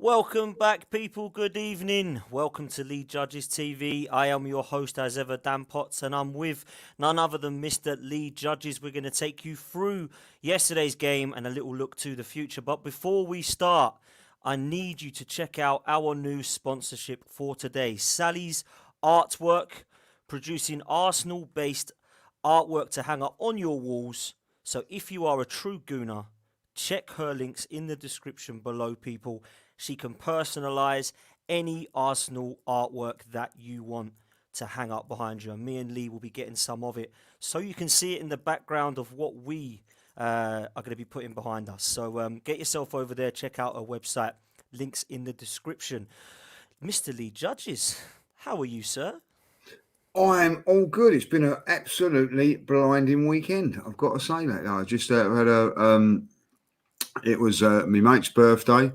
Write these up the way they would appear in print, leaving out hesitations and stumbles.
Welcome back, people. Good evening. Welcome to Lead Judges TV. I am your host, as ever, Dan Potts, and I'm with none other than Mr. Lead Judges. We're going to take you through yesterday's game and a little look to the future. But before we start, I need you to check out our new sponsorship for today, Sally's Artwork, producing Arsenal-based artwork to hang up on your walls. So if you are a true gooner, check her links in the description below, people. She can personalise any Arsenal artwork that you want to hang up behind you. And me and Lee will be getting some of it, so you can see it in the background of what we are going to be putting behind us. So get yourself over there, check out her website. Links in the description. Mr. Lee Judges, how are you, sir? I am all good. It's been an absolutely blinding weekend, I've got to say that. I just had it was my mate's birthday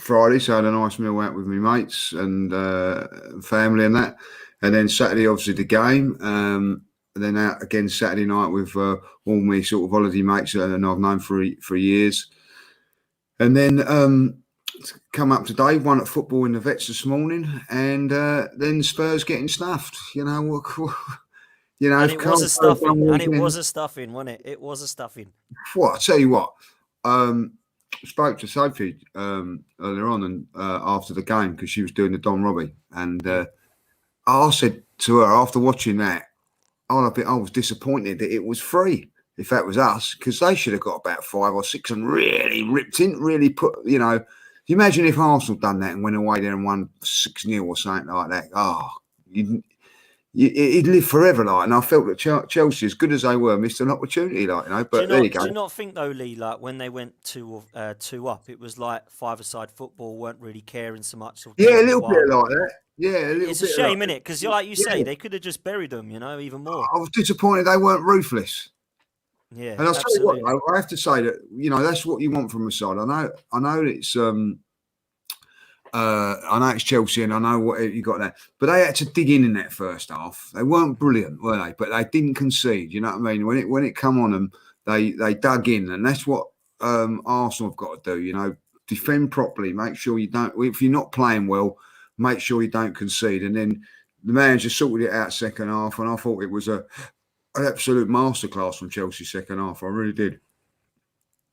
Friday, so I had a nice meal out with my mates and family and that. And then Saturday, obviously, the game. And then out again Saturday night with all my sort of holiday mates that I've known for years. And then come up today, won at football in the Vets this morning, and then Spurs getting stuffed. You know, and it was a stuffing. And it was a stuffing, wasn't it? It was a stuffing. What I tell you what, spoke to Sophie earlier on and after the game because she was doing the Don Robbie, and I said to her after watching that, I was disappointed that it was free. If that was us, because they should have got about 5 or 6 and really ripped in, really put, you know. You imagine if Arsenal done that and went away there and won 6-0 or something like that. Oh, it'd live forever, like. And I felt that Chelsea, as good as they were, missed an opportunity, like, you know. But there you go. Do you not think though, Lee, like when they went 2 up, it was like five-a-side football, weren't really caring so much. Yeah, a little bit like that. Yeah, a little bit. It's a shame, isn't it? Because like you say, they could have just buried them, you know, even more. I was disappointed they weren't ruthless. Yeah, and I'll tell you what, I have to say that, you know, that's what you want from a side. I know it's I know it's Chelsea and I know what you got there, but they had to dig in that first half. They weren't brilliant, were they? But they didn't concede. You know what I mean? When it come on them, they dug in, and that's what Arsenal have got to do. You know, defend properly. Make sure you don't. If you're not playing well, make sure you don't concede. And then the manager sorted it out second half, and I thought it was an absolute masterclass from Chelsea second half. I really did.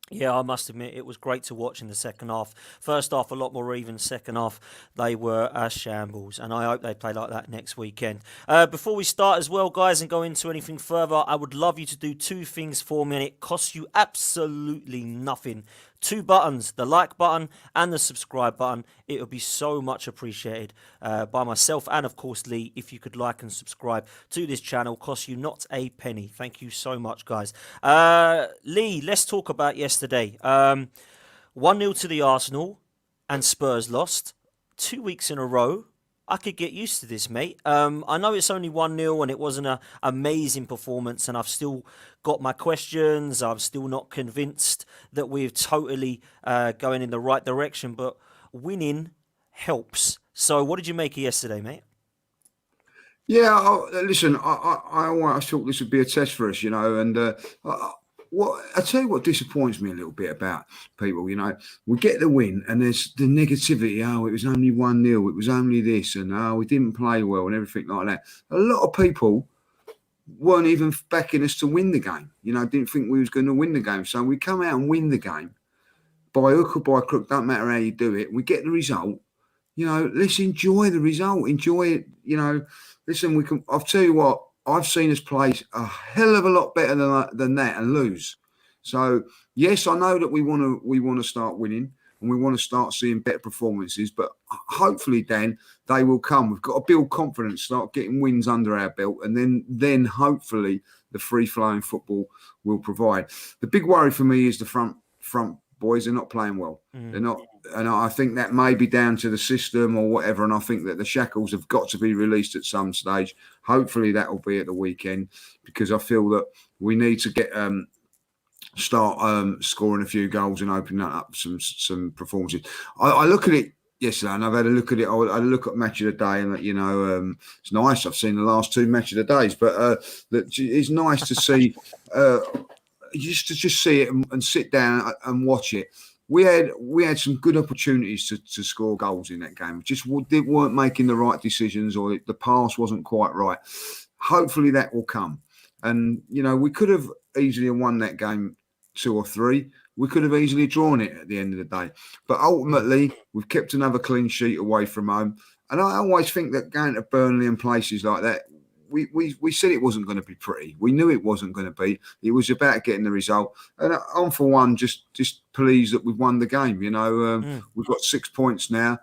Yeah, I must admit, it was great to watch in the second half. First half, a lot more even. Second half, they were a shambles. And I hope they play like that next weekend. Before we start as well, guys, and go into anything further, I would love you to do 2 things for me. And it costs you absolutely nothing. 2 buttons, the like button and the subscribe button. It would be so much appreciated by myself and, of course, Lee, if you could like and subscribe to this channel. Costs you not a penny. Thank you so much, guys. Lee, let's talk about yesterday. 1-0 to the Arsenal and Spurs lost 2 weeks in a row. I could get used to this, mate. I know it's only 1-0 and it wasn't an amazing performance, and I've still got my questions. I'm still not convinced that we're totally going in the right direction, but winning helps. So what did you make of yesterday, mate? Yeah, listen, I thought this would be a test for us, you know, and I tell you what disappoints me a little bit about people, you know, we get the win and there's the negativity. Oh, it was only 1-0. It was only this, and oh, we didn't play well and everything like that. A lot of people weren't even backing us to win the game. You know, didn't think we was going to win the game. So we come out and win the game by hook or by crook. Don't matter how you do it. We get the result. You know, let's enjoy the result. Enjoy it. You know, listen, we can. I'll tell you what. I've seen us play a hell of a lot better than that and lose. So yes, I know that we want to start winning and we want to start seeing better performances. But hopefully, Dan, they will come. We've got to build confidence, start getting wins under our belt, and then hopefully the free flowing football will provide. The big worry for me is the front boys are not playing well. They're not. And I think that may be down to the system or whatever. And I think that the shackles have got to be released at some stage. Hopefully that will be at the weekend, because I feel that we need to get start scoring a few goals and opening up some performances. I look at it yesterday, and I've had a look at it. I had a look at match of the day, and you know, it's nice. I've seen the last 2 match of the days, but it's nice to see just see it and sit down and watch it. we had some good opportunities to score goals in that game. Just weren't making the right decisions, or the pass wasn't quite right. Hopefully that will come. And we could have easily won that game 2 or 3. We could have easily drawn it at the end of the day. But ultimately, we've kept another clean sheet away from home. And I always think that going to Burnley and places like that, we said it wasn't going to be pretty. We knew it wasn't going to be. It was about getting the result. And I'm, for one, just pleased that we've won the game. We've got 6 points now.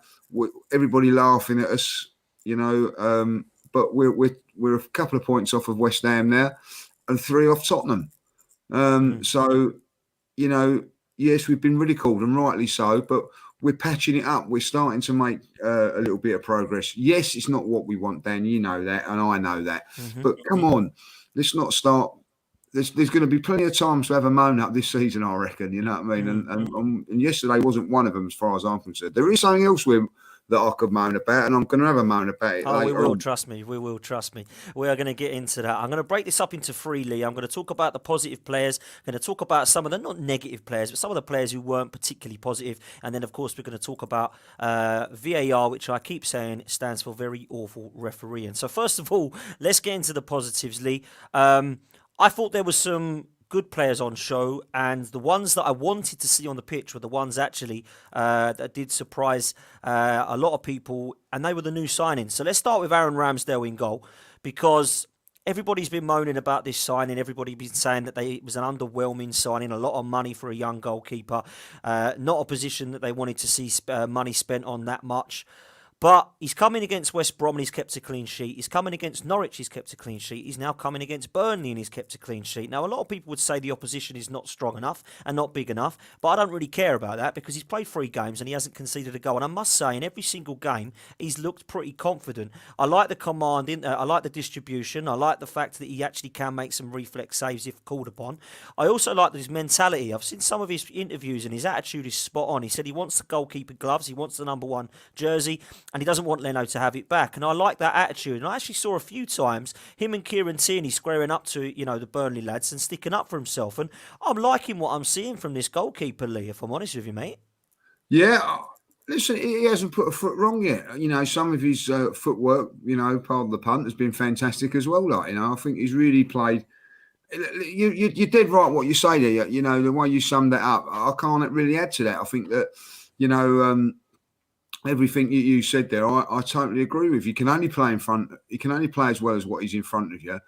Everybody laughing at us, but we're a couple of points off of West Ham now and 3 off Tottenham. So, yes, we've been ridiculed, and rightly so, but we're patching it up. We're starting to make a little bit of progress. Yes, it's not what we want, Dan. You know that, and I know that. But come on, let's not start. There's going to be plenty of times to have a moan up this season, I reckon. You know what I mean? And yesterday wasn't one of them, as far as I'm concerned. There is something else that I could moan about, and I'm going to have a moan about it. Oh, we will, trust me. We will, trust me. We are going to get into that. I'm going to break this up into 3, Lee. I'm going to talk about the positive players. I'm going to talk about some of the, not negative players, but some of the players who weren't particularly positive. And then, of course, we're going to talk about VAR, which I keep saying stands for very awful refereeing. So first of all, let's get into the positives, Lee. I thought there was some good players on show, and the ones that I wanted to see on the pitch were the ones actually that did surprise a lot of people, and they were the new signings. So let's start with Aaron Ramsdale in goal, because everybody's been moaning about this signing. Everybody's been saying that it was an underwhelming signing, a lot of money for a young goalkeeper, not a position that they wanted to see money spent on that much. But he's coming against West Brom and he's kept a clean sheet. He's coming against Norwich, he's kept a clean sheet. He's now coming against Burnley and he's kept a clean sheet. Now, a lot of people would say the opposition is not strong enough and not big enough, but I don't really care about that because he's played 3 games and he hasn't conceded a goal. And I must say, in every single game, he's looked pretty confident. I like the command, I like the distribution. I like the fact that he actually can make some reflex saves if called upon. I also like his mentality. I've seen some of his interviews and his attitude is spot on. He said he wants the goalkeeper gloves, he wants the number 1 jersey, and he doesn't want Leno to have it back. And I like that attitude. And I actually saw a few times him and Kieran Tierney squaring up to, the Burnley lads and sticking up for himself. And I'm liking what I'm seeing from this goalkeeper, Lee, if I'm honest with you, mate. Yeah. Listen, he hasn't put a foot wrong yet. Some of his footwork, pardon the punt, has been fantastic as well. I think he's really played. You did right what you say there. The way you summed that up, I can't really add to that. I think that, everything you said there, I totally agree with. You can only play in front. You can only play as well as what he's in front of you.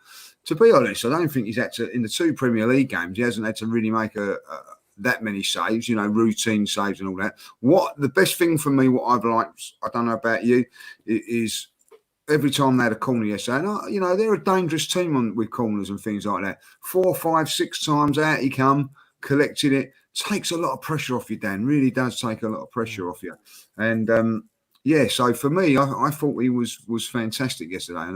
To be honest, I don't think he's had to, in the 2 Premier League games, he hasn't had to really make that many saves, routine saves and all that. The best thing for me, what I've liked, I don't know about you, is every time they had a corner yesterday, and they're a dangerous team with corners and things like that. 4, 5, 6 times out he come, collected it. Takes a lot of pressure off you, Dan. Really does take a lot of pressure off you. And so for me, I thought he was fantastic yesterday.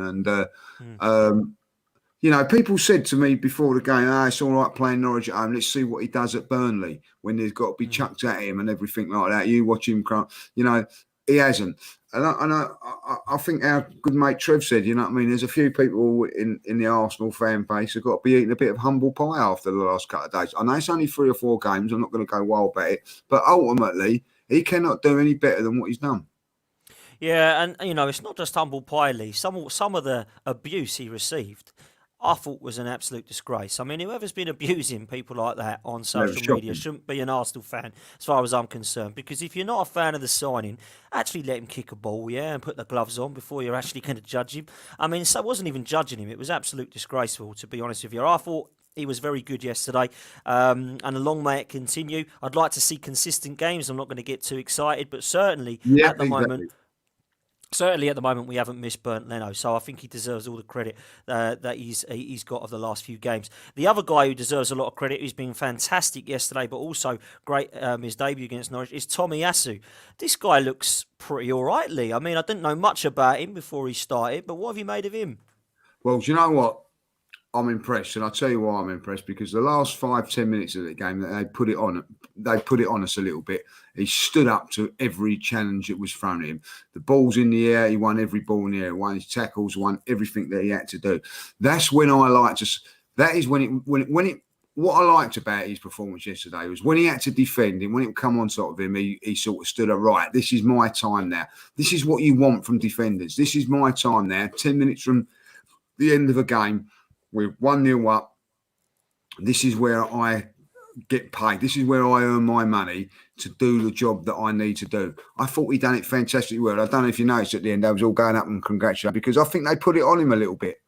And people said to me before the game, it's all right playing Norwich at home. Let's see what he does at Burnley when there's got to be chucked at him and everything like that. You watch him cry. He hasn't. And I think our good mate Trev said, there's a few people in the Arsenal fan base have got to be eating a bit of humble pie after the last couple of days. I know it's only 3 or 4 games. I'm not going to go wild about it. But ultimately, he cannot do any better than what he's done. Yeah, and, it's not just humble pie, Lee. Some of the abuse he received, I thought was an absolute disgrace. I mean, whoever's been abusing people like that on social media shouldn't be an Arsenal fan, as far as I'm concerned. Because if you're not a fan of the signing, actually let him kick a ball, and put the gloves on before you're actually going to judge him. I mean, so I wasn't even judging him. It was absolute disgraceful, to be honest with you. I thought he was very good yesterday, and long may it continue. I'd like to see consistent games. I'm not going to get too excited, but certainly at the moment... Certainly, at the moment, we haven't missed Bernd Leno, so I think he deserves all the credit that he's got of the last few games. The other guy who deserves a lot of credit, who's been fantastic yesterday, but also great his debut against Norwich, is Tomyasu. This guy looks pretty all right, Lee. I mean, I didn't know much about him before he started, but what have you made of him? Well, do you know what? I'm impressed, and I'll tell you why I'm impressed, because the last 5-10 minutes of the game, they put it on us a little bit. He stood up to every challenge that was thrown at him. The ball's in the air, he won every ball in the air, won his tackles, won everything that he had to do. That's when I like to. That is when what I liked about his performance yesterday was when he had to defend him, when it would come on top of him, he sort of stood up, right, this is my time now. This is what you want from defenders. This is my time now. 10 minutes from the end of a game, we're 1-0 up. This is where I get paid. This is where I earn my money to do the job that I need to do. I thought he done it fantastically well. I don't know if you noticed at the end, I was all going up and congratulating because I think they put it on him a little bit.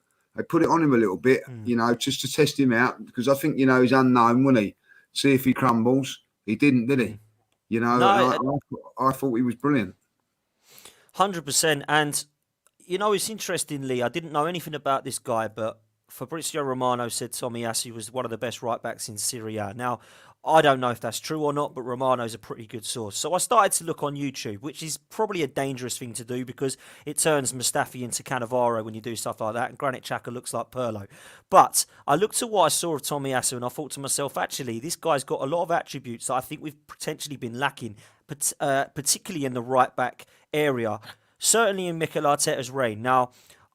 Just to test him out because I think, he's unknown, wasn't he? See if he crumbles. He didn't, did he? No, I thought he was brilliant. 100%. And, it's interesting, Lee. I didn't know anything about this guy, but Fabrizio Romano said Tomyasu was one of the best right-backs in Serie A. Now, I don't know if that's true or not, but Romano's a pretty good source. So I started to look on YouTube, which is probably a dangerous thing to do because it turns Mustafi into Cannavaro when you do stuff like that, and Granit Xhaka looks like Pirlo. But I looked at what I saw of Tomyasu, and I thought to myself, actually, this guy's got a lot of attributes that I think we've potentially been lacking, particularly in the right-back area, certainly in Mikel Arteta's reign. Now,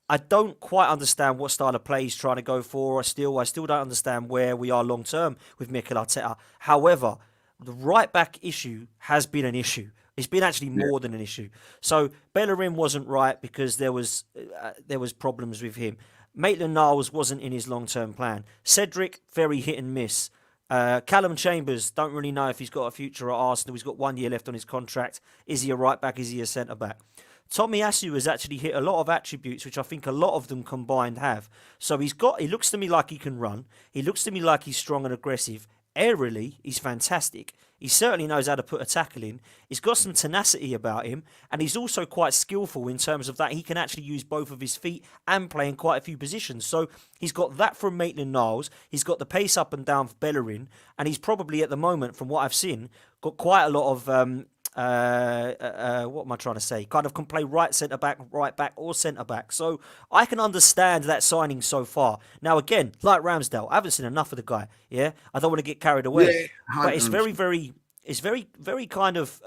I don't quite understand what style of play he's trying to go for. I still don't understand where we are long term with Mikel Arteta. However, the right back issue has been an issue. It's been actually more than an issue. So Bellerin wasn't right because there was problems with him. Maitland-Niles wasn't in his long term plan. Cedric, very hit and miss. Callum Chambers, don't really know if he's got a future at Arsenal. He's got 1 year left on his contract. Is he a right back? Is he a centre back? Tomyasu has actually hit a lot of attributes, which I think a lot of them combined have. So he looks to me like he can run. He looks to me like he's strong and aggressive. Aerially, he's fantastic. He certainly knows how to put a tackle in. He's got some tenacity about him. And he's also quite skillful in terms of that he can actually use both of his feet and play in quite a few positions. So he's got that from Maitland-Niles. He's got the pace up and down for Bellerin. And he's probably, at the moment, from what I've seen, got quite a lot of what am I trying to say? Kind of can play right centre back, right back, or centre back. So I can understand that signing so far. Now again, like Ramsdale, I haven't seen enough of the guy. Yeah, I don't want to get carried away, but it's very kind of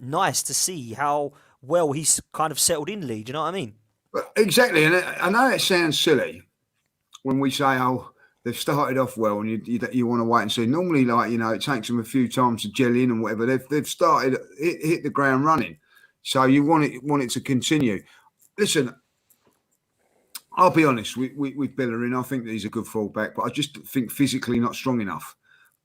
nice to see how well he's kind of settled in Lee. Do you know what I mean? Exactly, and I know it sounds silly when we say, "Oh, they've started off well," and you want to wait and see. Normally, it takes them a few times to gel in and whatever. They've started hit the ground running, so you want it to continue. Listen, I'll be honest with Bellerin. I think that he's a good fullback, but I just think physically not strong enough.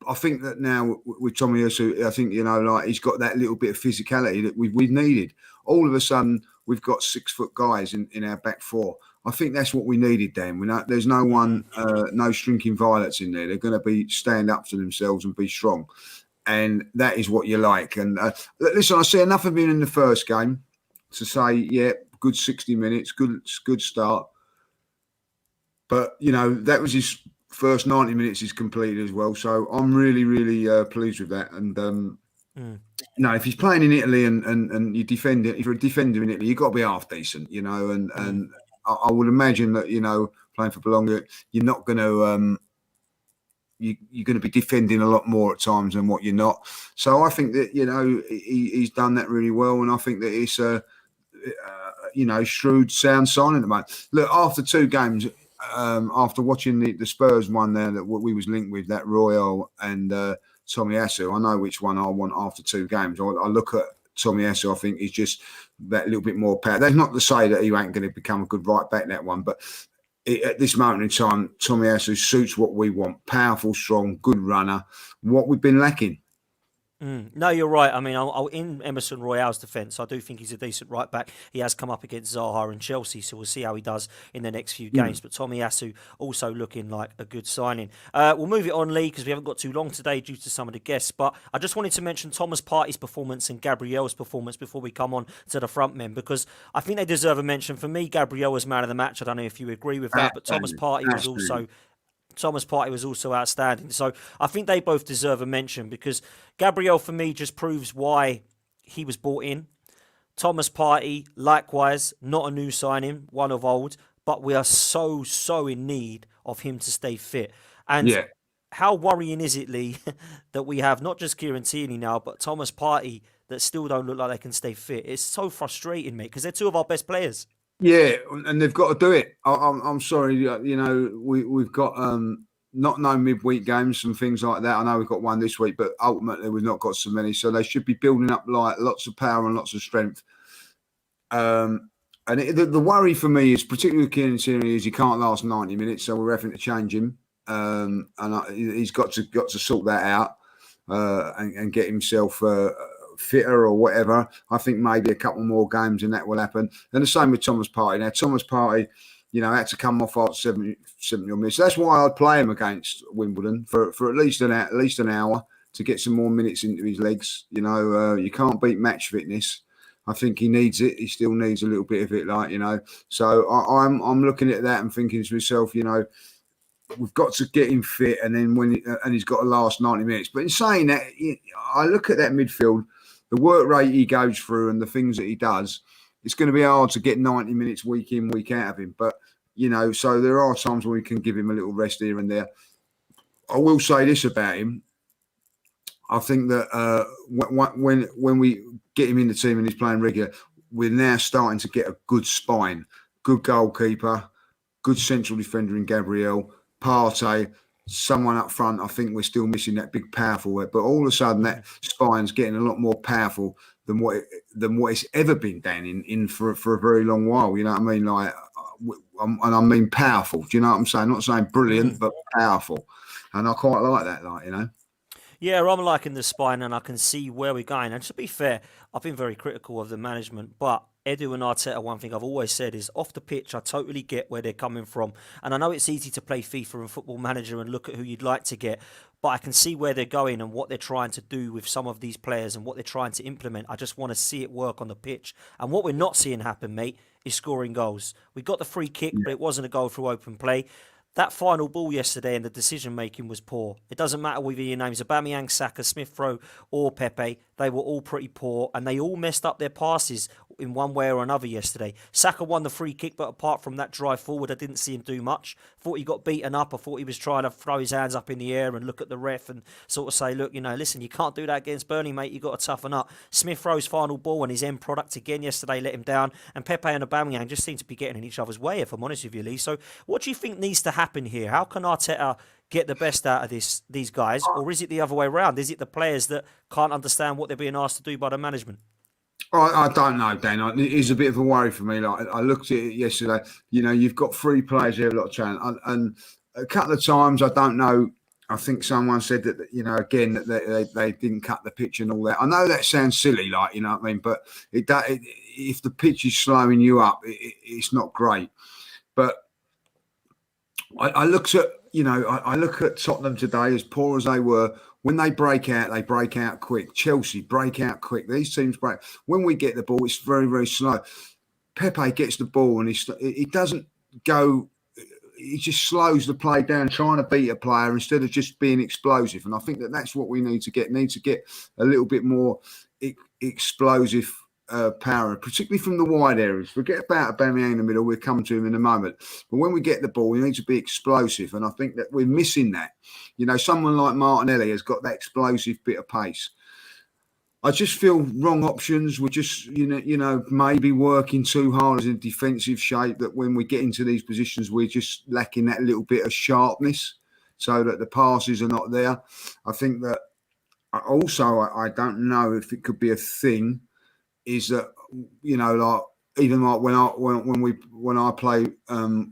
I think that now with Tomyasu, I think he's got that little bit of physicality that we've needed. All of a sudden, we've got 6 foot guys in our back four. I think that's what we needed, Dan. There's no one, no shrinking violets in there. They're going to stand up to themselves and be strong. And that is what you like. And listen, I see enough of him in the first game to say, yeah, good 60 minutes, good start. But, that was his first 90 minutes is completed as well. So I'm really, really pleased with that. And, if he's playing in Italy and you defend it, if you're a defender in Italy, you've got to be half decent, and I would imagine that, playing for Bologna, you're not going to, you're going to be defending a lot more at times than what you're not. So I think that, he's done that really well. And I think that it's a, shrewd, sound sign at the moment. Look, after 2 games, after watching the Spurs one there that we was linked with, that Royal and Tomyasu, I know which one I want after 2 games. I look at Tomyasu, I think he's just that little bit more power. That's not to say that he ain't going to become a good right back, that one, but at this moment in time, Tomyasu suits what we want. Powerful, strong, good runner, what we've been lacking. No, you're right. I mean, in Emerson Royale's defence, I do think he's a decent right back. He has come up against Zaha and Chelsea, so we'll see how he does in the next few games. But Tomyasu also looking like a good signing. We'll move it on, Lee, because we haven't got too long today due to some of the guests. But I just wanted to mention Thomas Partey's performance and Gabriel's performance before we come on to the front men, because I think they deserve a mention. For me, Gabriel was man of the match. I don't know if you agree with that, but Thomas Partey was also outstanding. So I think they both deserve a mention because Gabriel, for me, just proves why he was brought in. Thomas Partey, likewise, not a new signing, one of old, but we are so in need of him to stay fit. And how worrying is it, Lee, that we have not just Kieran Tierney now, but Thomas Partey that still don't look like they can stay fit? It's so frustrating, mate, because they're 2 of our best players. Yeah, and they've got to do it. I'm sorry, we've got not no midweek games and things like that. I know we've got one this week, but ultimately we've not got so many. So they should be building up like lots of power and lots of strength. And the worry for me is, particularly with Kieran Tierney, is he can't last 90 minutes, so we're having to change him. He's got to sort that out and get himself fitter or whatever. I think maybe a couple more games and that will happen. And the same with Thomas Partey. Now, Thomas Partey, had to come off after 70 minutes. That's why I'd play him against Wimbledon for at least an hour to get some more minutes into his legs. You can't beat match fitness. I think he needs it. He still needs a little bit of it, So I'm looking at that and thinking to myself, we've got to get him fit, and then he's got to last 90 minutes. But in saying that, I look at that midfield, the work rate he goes through, and the things that he does. It's going to be hard to get 90 minutes week in, week out of him. But so there are times when we can give him a little rest here and there. I will say this about him. I think that when we get him in the team and he's playing regular, we're now starting to get a good spine, good goalkeeper, good central defender in Gabriel, Partey, someone up front. I think we're still missing that big, powerful way. But all of a sudden, that spine's getting a lot more powerful than what it's ever been, Dan, in for a very long while. You know what I mean? Like, and I mean powerful. Do you know what I'm saying? I'm not saying brilliant, but powerful. And I quite like that, Yeah, I'm liking the spine, and I can see where we're going. And to be fair, I've been very critical of the management, but Edu and Arteta, one thing I've always said is, off the pitch, I totally get where they're coming from. And I know it's easy to play FIFA and Football Manager and look at who you'd like to get, but I can see where they're going and what they're trying to do with some of these players and what they're trying to implement. I just want to see it work on the pitch. And what we're not seeing happen, mate, is scoring goals. We got the free kick, but it wasn't a goal through open play. That final ball yesterday and the decision-making was poor. It doesn't matter whether your name's Aubameyang, Saka, Smith-Rowe or Pepe. They were all pretty poor, and they all messed up their passes in one way or another yesterday. Saka won the free kick, but apart from that drive forward, I didn't see him do much. Thought he got beaten up. I thought he was trying to throw his hands up in the air and look at the ref and sort of say, look, listen, you can't do that against Burnley, mate. You've got to toughen up. Smith-Rowe's final ball and his end product again yesterday let him down, and Pepe and Aubameyang just seem to be getting in each other's way, if I'm honest with you, Lee. So what do you think needs to happen here? How can Arteta get the best out of these guys, or is it the other way around? Is it the players that can't understand what they're being asked to do by the management? I don't know, Dan. It is a bit of a worry for me. Like, I looked at it yesterday. You've got 3 players here, a lot of talent, and a couple of times, I don't know. I think someone said that again that they didn't cut the pitch and all that. I know that sounds silly, like, you know what I mean, but if the pitch is slowing you up, it's not great. But I looked at I look at Tottenham today, as poor as they were. When they break out quick. Chelsea break out quick. These teams break. When we get the ball, it's very, very slow. Pepe gets the ball and he doesn't go. He just slows the play down, trying to beat a player instead of just being explosive. And I think that's what we need to get. Need to get a little bit more explosive power, particularly from the wide areas. Forget about Aubameyang in the middle. We'll come to him in a moment. But when we get the ball, we need to be explosive. And I think that we're missing that. Someone like Martinelli has got that explosive bit of pace. I just feel wrong options. We're just, maybe working too hard as a defensive shape, that when we get into these positions, we're just lacking that little bit of sharpness so that the passes are not there. I think that also, I don't know if it could be a thing, is that, like, even like when I play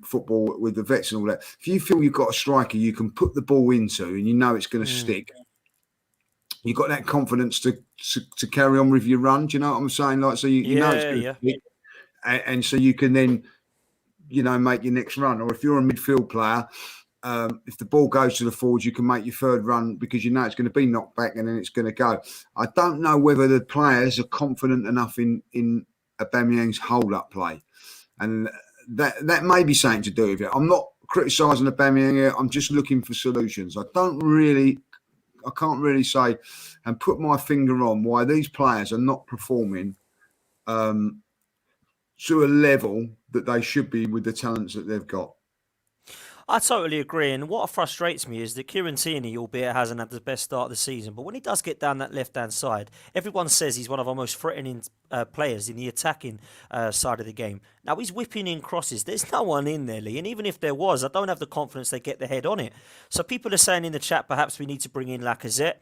football with the vets and all that, if you feel you've got a striker you can put the ball into and it's going to stick, you've got that confidence to carry on with your run. Do you know what I'm saying? Like, so you know it's going to stick, and so you can then make your next run. Or if you're a midfield player, if the ball goes to the forwards, you can make your third run because it's going to be knocked back and then it's going to go. I don't know whether the players are confident enough in Aubameyang's hold-up play, and that may be something to do with it. I'm not criticising Aubameyang here. I'm just looking for solutions. I can't really say and put my finger on why these players are not performing to a level that they should be with the talents that they've got. I totally agree. And what frustrates me is that Kieran Tierney, albeit hasn't had the best start of the season, but when he does get down that left-hand side, everyone says he's one of our most threatening players in the attacking side of the game. Now, he's whipping in crosses. There's no one in there, Lee. And even if there was, I don't have the confidence they get the head on it. So people are saying in the chat perhaps we need to bring in Lacazette.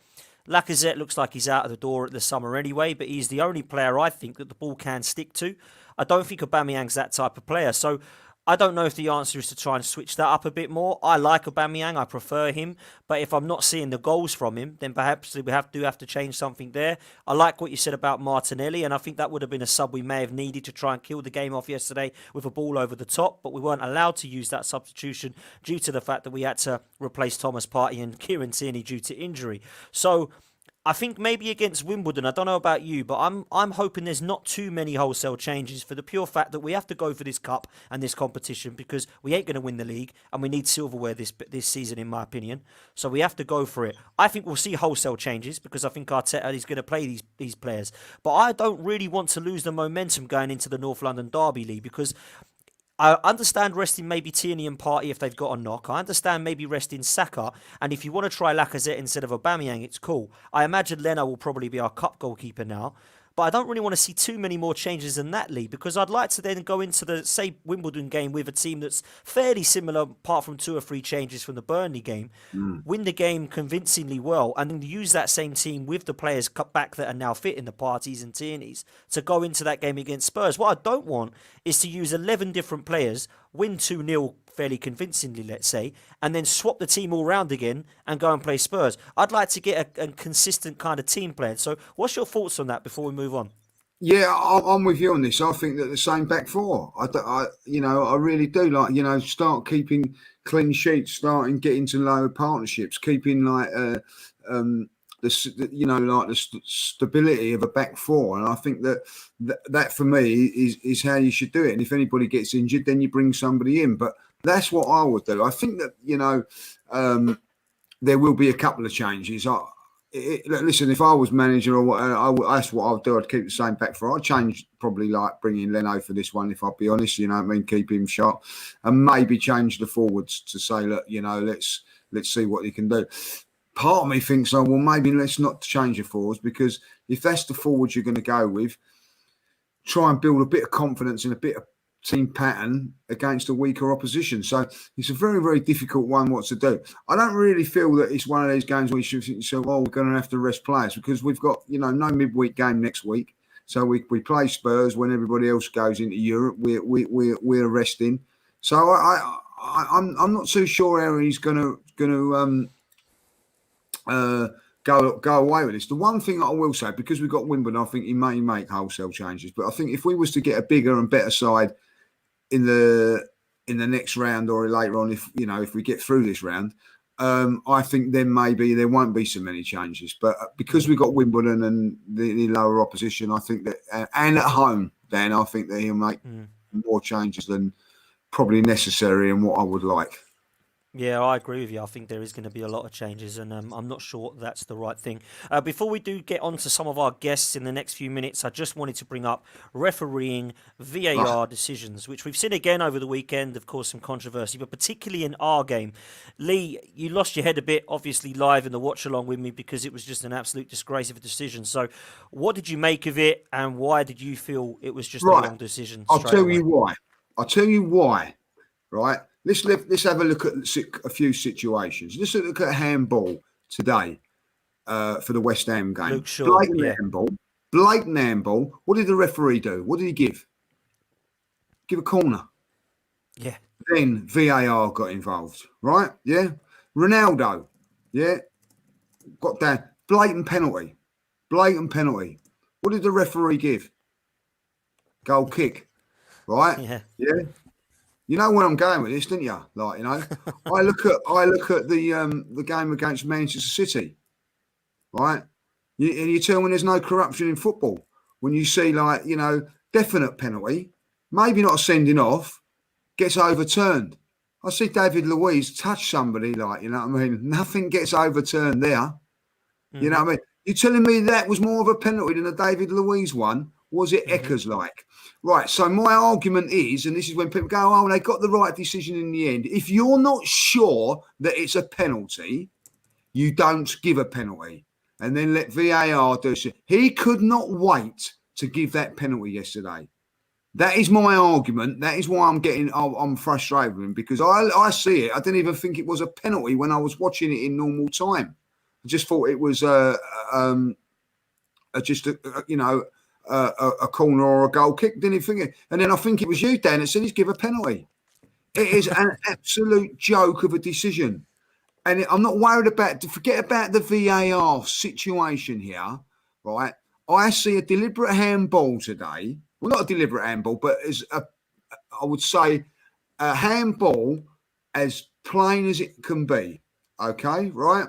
Lacazette looks like he's out of the door at the summer anyway, but he's the only player I think that the ball can stick to. I don't think Aubameyang's that type of player. So I don't know if the answer is to try and switch that up a bit more. I like Aubameyang, I prefer him, but if I'm not seeing the goals from him, then perhaps we have to change something there. I like what you said about Martinelli, and I think that would have been a sub we may have needed to try and kill the game off yesterday with a ball over the top, but we weren't allowed to use that substitution due to the fact that we had to replace Thomas Partey and Kieran Tierney due to injury. So I think maybe against Wimbledon, I don't know about you, but I'm hoping there's not too many wholesale changes for the pure fact that we have to go for this cup and this competition because we ain't going to win the league and we need silverware this season, in my opinion. So we have to go for it. I think we'll see wholesale changes because I think Arteta is going to play these players. But I don't really want to lose the momentum going into the North London Derby League because I understand resting maybe Tierney and Partey if they've got a knock. I understand maybe resting Saka. And if you want to try Lacazette instead of Aubameyang, it's cool. I imagine Leno will probably be our cup goalkeeper now. But I don't really want to see too many more changes than that, Lee, because I'd like to then go into the, say, Wimbledon game with a team that's fairly similar, apart from 2 or 3 changes from the Burnley game, win the game convincingly well, and then use that same team with the players cut back that are now fit in the Parties and Tierneys to go into that game against Spurs. What I don't want is to use 11 different players, win 2-0 fairly convincingly, let's say, and then swap the team all round again and go and play Spurs. I'd like to get a consistent kind of team plan. So what's your thoughts on that before we move on? Yeah, I'm with you on this. I think that the same back four. I really do like, start keeping clean sheets, starting getting to lower partnerships, keeping the stability of a back four. And I think that for me is how you should do it. And if anybody gets injured, then you bring somebody in. But that's what I would do. I think that, there will be a couple of changes. Listen, if I was manager or whatever, that's what I would do. I'd keep the same back four. I'd change probably like bringing Leno for this one, if I'll be honest, keep him sharp and maybe change the forwards to say, look, let's see what he can do. Part of me thinks, well, maybe let's not change the forwards because if that's the forwards you're going to go with, try and build a bit of confidence and a bit of team pattern against a weaker opposition. So it's a very, very difficult one what to do. I don't really feel that it's one of these games where you should think yourself, we're going to have to rest players because we've got, no midweek game next week. So we play Spurs when everybody else goes into Europe. We're resting. So I'm not too sure how he's going to go away with this. The one thing I will say, because we've got Wimbledon, I think he may make wholesale changes. But I think if we was to get a bigger and better side in the next round or later on, if we get through this round, I think then maybe there won't be so many changes. But because we've got Wimbledon and the lower opposition, I think that, and at home, Dan, I think that he'll make more changes than probably necessary and what I would like. Yeah, I agree with you. I think there is going to be a lot of changes, and I'm not sure that's the right thing. Before we do get on to some of our guests in the next few minutes, I just wanted to bring up refereeing VAR decisions, which we've seen again over the weekend, of course, some controversy, but particularly in our game. Lee, you lost your head a bit, obviously, live in the watch-along with me because it was just an absolute disgrace of a decision. So what did you make of it, and why did you feel it was just a wrong decision? I'll tell you why, right? Let's have a look at a few situations. Let's look at handball today for the West Ham game. Luke Shaw, blatant handball. What did the referee do? What did he give? Give a corner. Yeah. Then VAR got involved, right? Yeah. Ronaldo, yeah, got down. Blatant penalty. What did the referee give? Goal kick, right? Yeah. You know where I'm going with this, didn't you? I look at the game against Manchester City, right? And you tell me there's no corruption in football when you see definite penalty, maybe not a sending off, gets overturned. I see David Luiz touch somebody, nothing gets overturned there. You know what I mean? You're telling me that was more of a penalty than a David Luiz one Was it Eckers-like? Right, so my argument is, and this is when people go, oh, they got the right decision in the end. If you're not sure that it's a penalty, you don't give a penalty. And then let VAR do it. He could not wait to give that penalty yesterday. That is my argument. That is why I'm frustrated with him, because I see it. I didn't even think it was a penalty when I was watching it in normal time. I just thought it was a corner or a goal kick. Didn't think it. And then I think it was you, Dan, that said he's give a penalty. It is an absolute joke of a decision. And I'm not worried forget about the VAR situation here, right? I see a deliberate handball today. Well, not a deliberate handball, but I would say a handball as plain as it can be. Okay, right?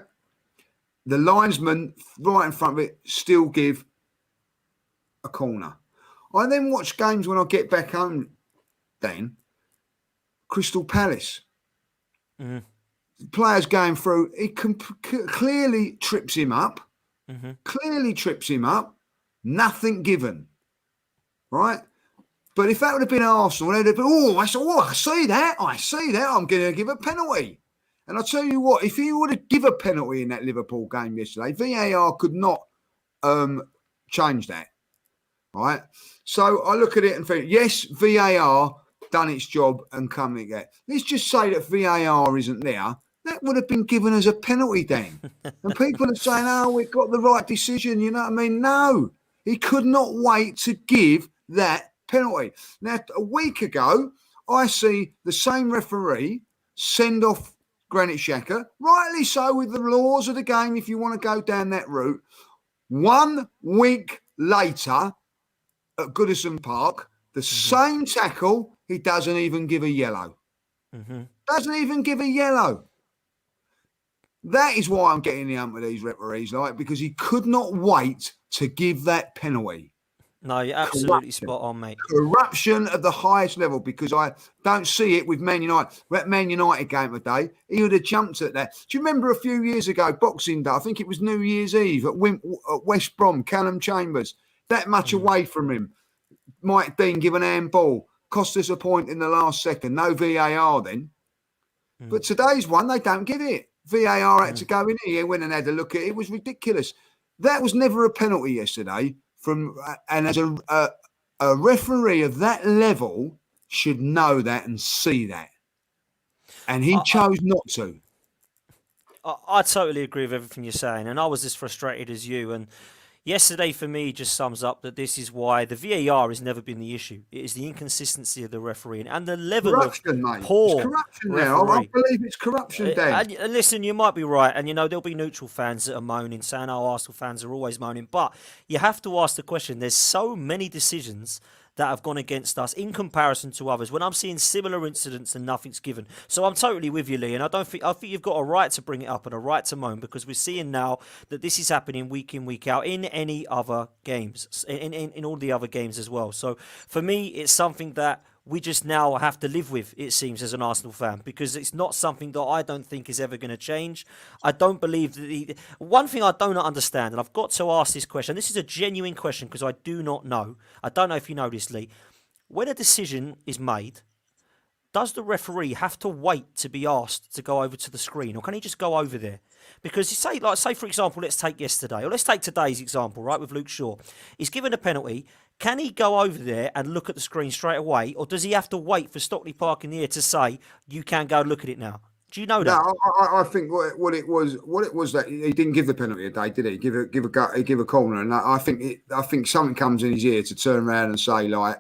The linesman right in front of it still give a corner. I then watch games when I get back home, Dan. Crystal Palace. Players going through, he clearly trips him up. Nothing given. Right? But if that would have been Arsenal, they'd have been, I see that. I'm going to give a penalty. And I'll tell you what, if he would have given a penalty in that Liverpool game yesterday, VAR could not change that. Right? So I look at it and think, yes, VAR done its job and come again. Let's just say that VAR isn't there. That would have been given as a penalty, Dan. And people are saying, oh, we've got the right decision. You know what I mean? No, he could not wait to give that penalty. Now, a week ago, I see the same referee send off Granit Xhaka, rightly so, with the laws of the game, if you want to go down that route. 1 week later, at Goodison Park, the same tackle, he doesn't even give a yellow. Doesn't even give a yellow. That is why I'm getting the hump with these referees, because he could not wait to give that penalty. No, you're absolutely spot on, mate. Corruption at the highest level, because I don't see it with Man United. That Man United game today, he would have jumped at that. Do you remember a few years ago, Boxing Day, I think it was New Year's Eve at West Brom, Callum Chambers, that much away from him. Mike Dean give an handball, cost us a point in the last second. No VAR then. But today's one, they don't give it. VAR had to go in here, went and had a look at it. It was ridiculous. That was never a penalty yesterday. And as a referee of that level should know that and see that. And he chose not to. I totally agree with everything you're saying. And I was as frustrated as you. And yesterday, for me, just sums up that this is why the VAR has never been the issue. It is the inconsistency of the refereeing and the level corruption, of mate. poor it's corruption referee. Now. I believe it's corruption, Dan. And listen, you might be right. And, there'll be neutral fans that are moaning, saying, oh, Arsenal fans are always moaning. But you have to ask the question, there's so many decisions that have gone against us in comparison to others when I'm seeing similar incidents and nothing's given. So I'm totally with you, Lee, and I think you've got a right to bring it up and a right to moan, because we're seeing now that this is happening week in, week out in any other games, in all the other games as well. So for me, it's something that we just now have to live with, it seems, as an Arsenal fan, because it's not something that I don't think is ever going to change. I don't believe that one thing I don't understand, and I've got to ask this question, this is a genuine question because I do not know. I don't know if you know this, Lee. When a decision is made, does the referee have to wait to be asked to go over to the screen, or can he just go over there? Because you say for example, let's take yesterday, or let's take today's example, right, with Luke Shaw. He's given a penalty. Can he go over there and look at the screen straight away, or does he have to wait for Stockley Park in the air to say, you can go look at it now? Do you know that? No, I think what it was that he didn't give the penalty a day, did he? Give a corner, and I think something comes in his ear to turn around and say, like,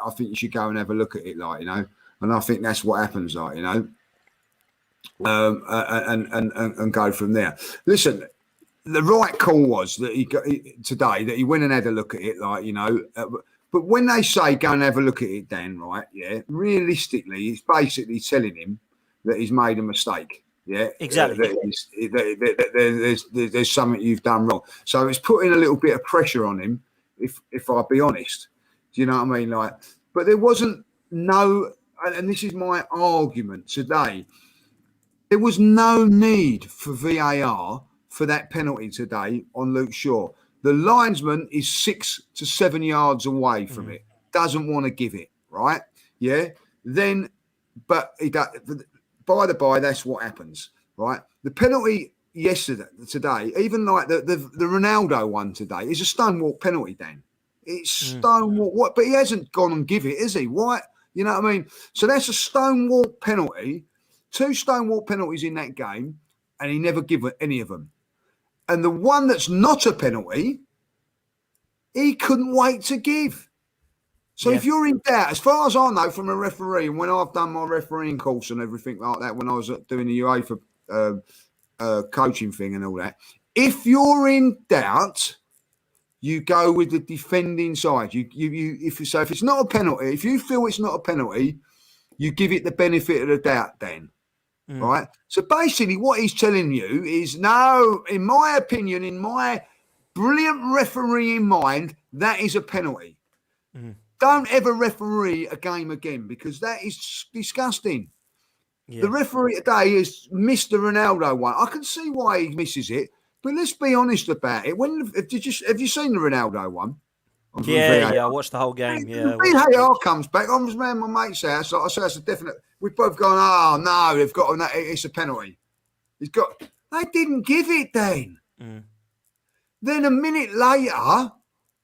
I think you should go and have a look at it, like, and I think that's what happens, like, and go from there. Listen, the right call was that today that he went and had a look at it, like, but when they say go and have a look at it, Dan, right? Yeah, realistically, it's basically telling him that he's made a mistake. Yeah, exactly. There's something you've done wrong. So it's putting a little bit of pressure on him. If I'll be honest, do you know what I mean? Like, but there wasn't and this is my argument today. There was no need for VAR for that penalty today on Luke Shaw. The linesman is 6 to 7 yards away from it. Doesn't want to give it, right? Yeah. Then, but he does, by the by, that's what happens, right? The penalty today, even like the Ronaldo one today, is a stonewall penalty, Dan. It's stonewall. What? But he hasn't gone and give it, is he? Why? You know what I mean? So that's a stonewall penalty. 2 stonewall penalties in that game, and he never give any of them. And the one that's not a penalty, he couldn't wait to give. So if you're in doubt, as far as I know from a referee, and when I've done my refereeing course and everything like that, when I was doing the UEFA coaching thing and all that, if you're in doubt, you go with the defending side. If it's not a penalty, if you feel it's not a penalty, you give it the benefit of the doubt then. Right? So basically what he's telling you is, no, in my opinion, in my brilliant refereeing mind, that is a penalty. Don't ever referee a game again, because that is disgusting. The referee today has missed the Ronaldo one. I can see why he misses it, but let's be honest about it. Have you seen the Ronaldo one? Yeah, I watched the whole game. The VAR comes back. I was around my mate's house. I said, that's a definite. We've both gone, oh, no, they've got it's a penalty. They didn't give it then. Then a minute later,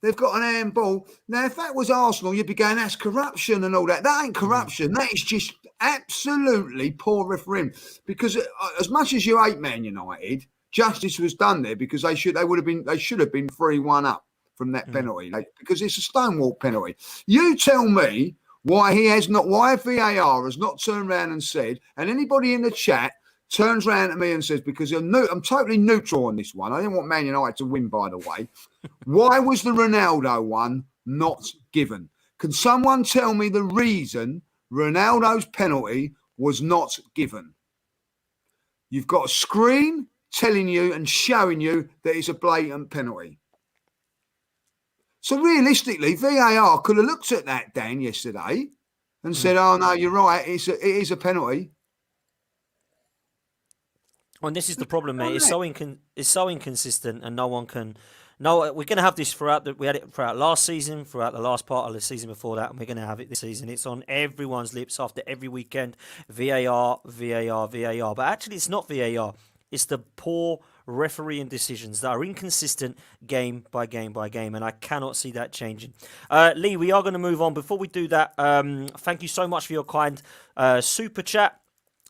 they've got an handball. Now, if that was Arsenal, you'd be going, that's corruption and all that. That ain't corruption. That is just absolutely poor refereeing. Because as much as you hate Man United, justice was done there, because they should have been 3-1 up from that penalty, because it's a stonewall penalty. You tell me why VAR has not turned around and said, and anybody in the chat turns around to me and says, because I'm totally neutral on this one. I didn't want Man United to win, by the way. Why was the Ronaldo one not given? Can someone tell me the reason Ronaldo's penalty was not given? You've got a screen telling you and showing you that it's a blatant penalty. So realistically, VAR could have looked at that, Dan, yesterday and said, oh, no, you're right, it is a penalty. Well, and this is the problem, mate. It's so inconsistent, and no one can. No, we're going to have this throughout. We had it throughout last season, throughout the last part of the season before that, and we're going to have it this season. It's on everyone's lips after every weekend. VAR, VAR, VAR. But actually, it's not VAR. It's the poor refereeing decisions that are inconsistent game by game by game, and I cannot see that changing. Lee, we are going to move on. Before we do that, thank you so much for your kind super chat.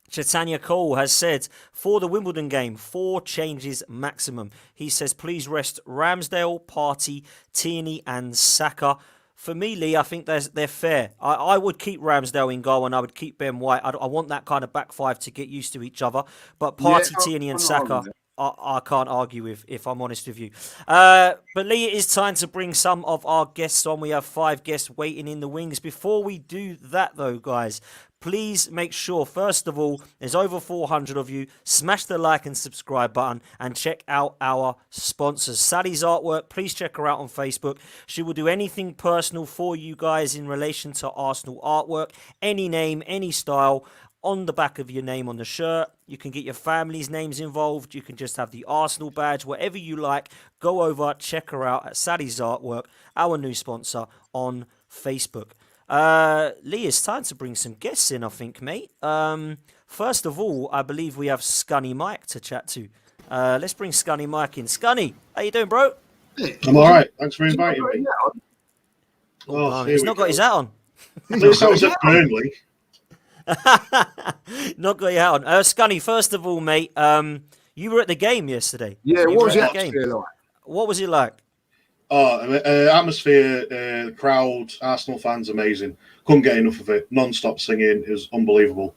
Chaitanya Cole has said, for the Wimbledon game, 4 changes maximum. He says, please rest Ramsdale, Partey, Tierney and Saka. For me, Lee, I think they're fair. I would keep Ramsdale in goal, and I would keep Ben White. I want that kind of back five to get used to each other. But Partey, Tierney and Saka, I can't argue with, if I'm honest with you. But Lee, it is time to bring some of our guests on. We have 5 guests waiting in the wings. Before we do that, though, guys, please make sure, first of all, there's over 400 of you. Smash the like and subscribe button and check out our sponsors. Sally's Artwork, please check her out on Facebook. She will do anything personal for you guys in relation to Arsenal artwork. Any name, any style. On the back of your name on the shirt. You can get your family's names involved. You can just have the Arsenal badge, whatever you like. Go over, check her out at Sally's Artwork, our new sponsor on Facebook. Lee, it's time to bring some guests in, I think, mate. First of all, I believe we have Scunny Mike to chat to. Let's bring Scunny Mike in. Scunny, how you doing, bro? I'm all right. Thanks for inviting me. He's not got his hat on. At least I was at Burnley. Not got your hat on. Scunny, first of all, mate, you were at the game yesterday. Yeah, what was the atmosphere like? What was it like? Atmosphere, the crowd, Arsenal fans, amazing. Couldn't get enough of it. Non-stop singing. It was unbelievable.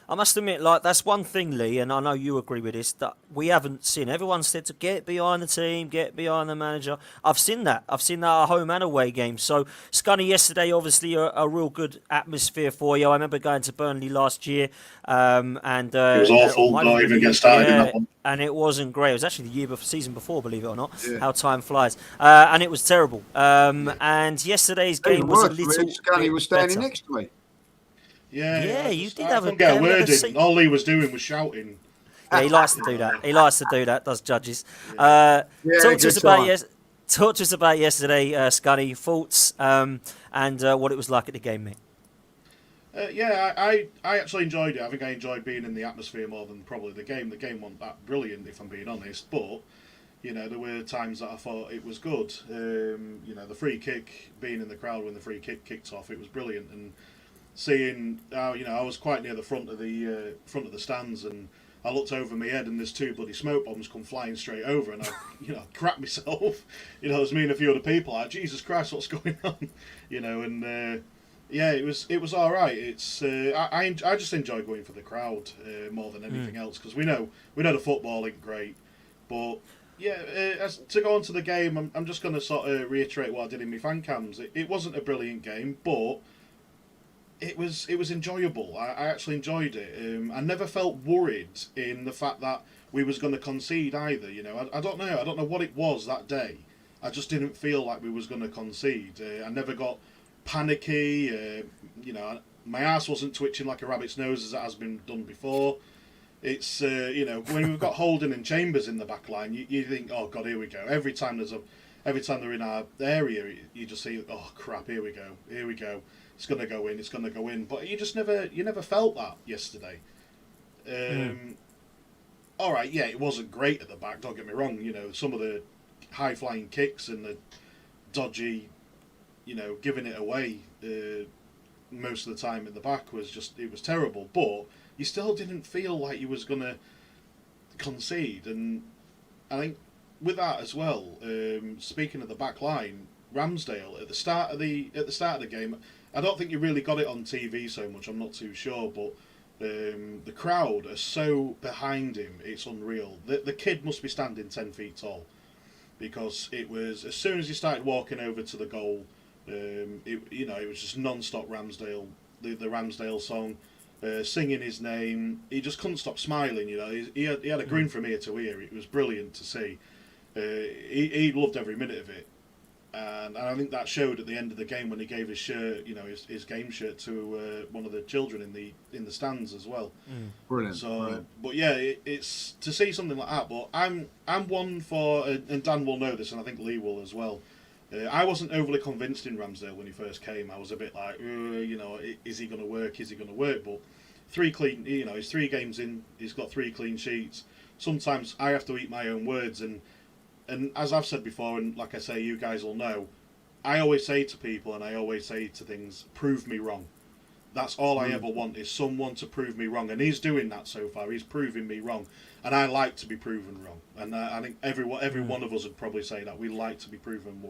I must admit, like, that's one thing, Lee, and I know you agree with this, that we haven't seen. Everyone said to get behind the team, get behind the manager. I've seen that. I've seen that at home and away games. So, Scunny, yesterday, obviously, a real good atmosphere for you. I remember going to Burnley last year. And it was awful. Not even get started in that one. And it wasn't great. It was actually the season before, believe it or not. Yeah. How time flies. And it was terrible. And yesterday's game was a little Scunny was standing next to me. Yeah, you did have a get a word in. All he was doing was shouting. Yeah, he likes to do that. He likes to do that. Does judges? Yeah, Talk to good us about time. Talk to us about yesterday, Scunny. Thoughts and what it was like at the game, mate. I actually enjoyed it. I think I enjoyed being in the atmosphere more than probably the game. The game wasn't that brilliant, if I'm being honest, but there were times that I thought it was good. The free kick, being in the crowd when the free kick kicked off, it was brilliant. And seeing how, I was quite near the front of the stands, and I looked over my head, and there's two bloody smoke bombs come flying straight over, and I, crapped myself. It was me and a few other people. Like, Jesus Christ, what's going on? And yeah, it was all right. It's I just enjoy going for the crowd more than anything else, because we know the football ain't great, but yeah, as to go on to the game, I'm just going to sort of reiterate what I did in my fan cams. It wasn't a brilliant game, but it was enjoyable. I actually enjoyed it. I never felt worried in the fact that we was going to concede either. I don't know. I don't know what it was that day. I just didn't feel like we was going to concede. I never got panicky. My ass wasn't twitching like a rabbit's nose as it has been done before. It's when we've got Holden and Chambers in the back line, you think, oh God, here we go. Every time they're in our area, you just see, oh crap, here we go. It's gonna go in. But you never felt that yesterday. All right, yeah, it wasn't great at the back. Don't get me wrong. Some of the high flying kicks and the dodgy, giving it away most of the time in the back was terrible. But you still didn't feel like you was gonna concede, and I think with that as well. Speaking of the back line, Ramsdale at the start of the game, I don't think you really got it on TV so much. I'm not too sure, but the crowd are so behind him. It's unreal. The kid must be standing 10 feet tall, because it was as soon as he started walking over to the goal, it was just non-stop Ramsdale, the Ramsdale song, singing his name. He just couldn't stop smiling. He had a grin from ear to ear. It was brilliant to see. He loved every minute of it, and I think that showed at the end of the game when he gave his shirt, his game shirt, to one of the children in the stands as well. Brilliant. So, brilliant. but yeah, it's to see something like that. But I'm one for, and Dan will know this, and I think Lee will as well. I wasn't overly convinced in Ramsdale when he first came. I was a bit like, is he going to work? Is he going to work? But he's 3 games in. He's got 3 clean sheets. Sometimes I have to eat my own words, and as I've said before, and like I say, you guys will know, I always say to people, and I always say to things, prove me wrong. That's all I ever want, is someone to prove me wrong, and he's doing that so far. He's proving me wrong, and I like to be proven wrong. And I think every one of us would probably say that we like to be proven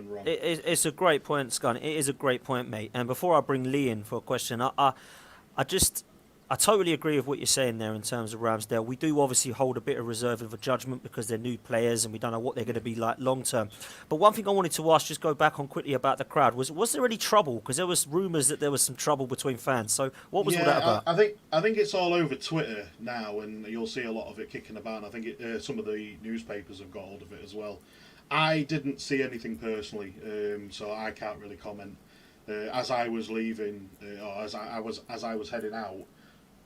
wrong. It's a great point, Scunny. It is a great point, mate. And before I bring Lee in for a question, I totally agree with what you're saying there in terms of Ramsdale. We do obviously hold a bit of reserve of a judgment because they're new players and we don't know what they're going to be like long term. But one thing I wanted to ask, just go back on quickly about the crowd, was there any trouble? Because there was rumours that there was some trouble between fans. So what was all that about? I think it's all over Twitter now, and you'll see a lot of it kicking about. And I think some of the newspapers have got hold of it as well. I didn't see anything personally, so I can't really comment. As I was leaving, or as I was heading out,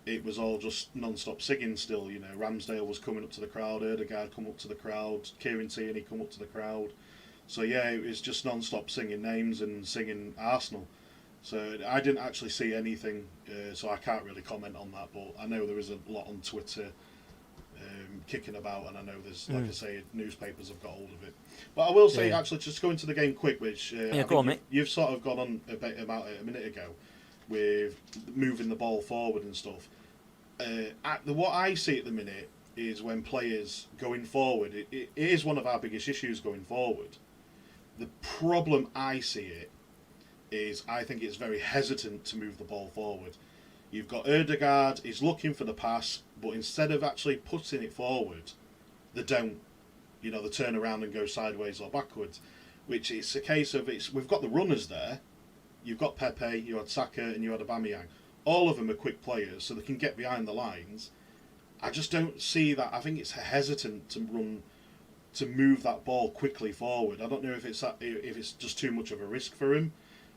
it was all just non-stop singing still. Ramsdale was coming up to the crowd, Erdegaard come up to the crowd, Kieran Tierney come up to the crowd. So yeah, it was just non-stop singing names and singing Arsenal. So I didn't actually see anything, so I can't really comment on that. But I know there is a lot on Twitter kicking about, and I know there's, like I say, newspapers have got hold of it. But I will say, actually, just going to the game quick, which go on, mate. You've sort of gone on a bit about it a minute ago, with moving the ball forward and stuff. What I see at the minute is when players going forward, it is one of our biggest issues going forward. The problem I see it is I think it's very hesitant to move the ball forward. You've got Erdegaard, he's looking for the pass, but instead of actually putting it forward, they don't. They turn around and go sideways or backwards, which it's a case of we've got the runners there. You've got Pepe, you had Saka, and you had Aubameyang. All of them are quick players, so they can get behind the lines. I just don't see that. I think it's hesitant to move that ball quickly forward. I don't know if it's just too much of a risk for him,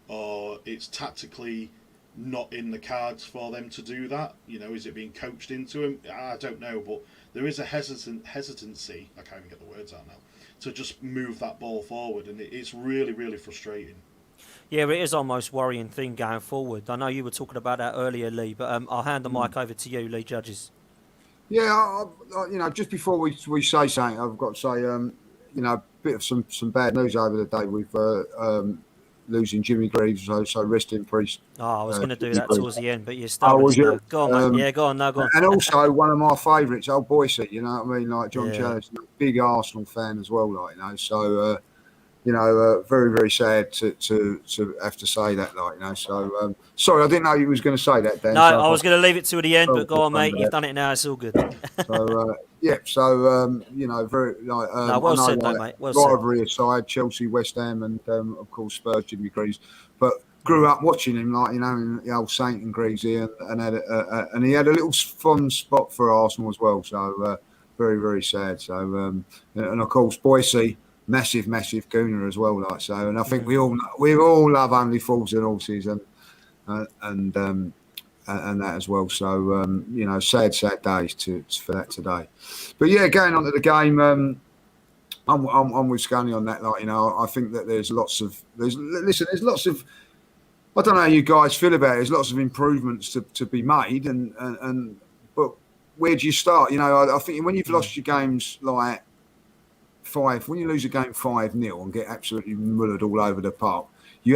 or it's tactically not in the cards for them to do that? Is it being coached into him? I don't know, but there is a hesitancy. I can't even get the words out now, to just move that ball forward, and it's really, really frustrating. Yeah, it is our most worrying thing going forward. I know you were talking about that earlier, Lee, but I'll hand the mic over to you, Lee Judges. Yeah, just before we say something, I've got to say, a bit of some bad news over the day with losing Jimmy Greaves. So rest in peace. Oh, I was going to do Jimmy that Greaves. towards the end, but you Oh, stole was it now. you? Go on, mate. Yeah, go on. No, go on. And also one of my favourites, old Boise. You know what I mean? Like John Yeah. Challis, big Arsenal fan as well. Like so. Very, very sad to have to say that, So, sorry, I didn't know you was going to say that, Dan. No, So I was going to leave it till the end, but go on, mate. that. You've done it now. It's all good. So, yeah. So, very like No, well I know, said, though, like, mate. Well said. rivalry aside, Chelsea, West Ham, and of course Spurs, Jimmy Greaves. But grew up watching him, in the old Saint and Greaves here, and and he had a little fond spot for Arsenal as well. So, very, very sad. So, and of course Boise. Massive gooner as well, like so, and I think we all love Only Fools and Horses and that as well. So sad days for that today. But yeah, going on to the game, I'm with Scunny on that. I think that there's lots of. I don't know how you guys feel about it. There's lots of improvements to be made, but where do you start? I think when you've lost your games like. When you lose a game 5-0 and get absolutely mullered all over the park, you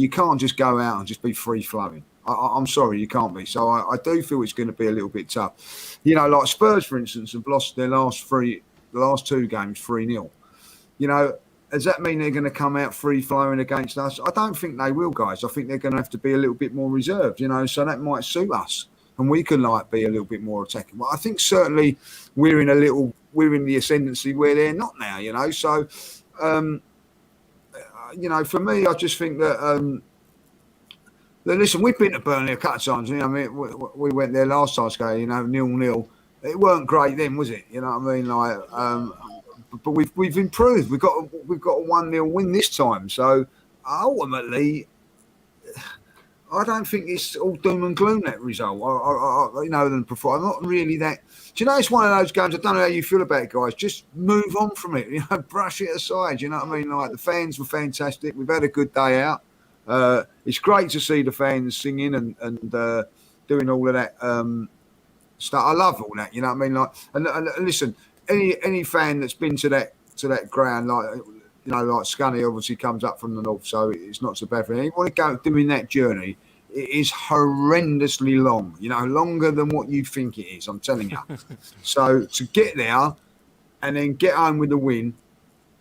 can't just go out and just be free flowing. I'm sorry, you can't be. So I do feel it's going to be a little bit tough. Like Spurs, for instance, have lost their last two games 3-0. Does that mean they're going to come out free flowing against us? I don't think they will, guys. I think they're going to have to be a little bit more reserved, so that might suit us. And we can be a little bit more attacking. But I think certainly we're in the ascendancy where they're not now, So, for me, I just think that, listen, we've been to Burnley a couple of times. We went there last time, 0-0. It weren't great then, was it? You know what I mean? But we've improved. We've got a 1-0 win this time. So ultimately, I don't think it's all doom and gloom, that result. I'm not really that. Do you know, it's one of those games, I don't know how you feel about it, guys. Just move on from it, brush it aside. You know what I mean? Like, the fans were fantastic. We've had a good day out. It's great to see the fans singing and doing all of that stuff. I love all that, you know what I mean? Like, and listen, any fan that's been to that ground, like Scunny obviously comes up from the north, so it's not so bad for him. You want to go doing that journey, it is horrendously long, longer than what you think it is, I'm telling you. So to get there and then get home with the win,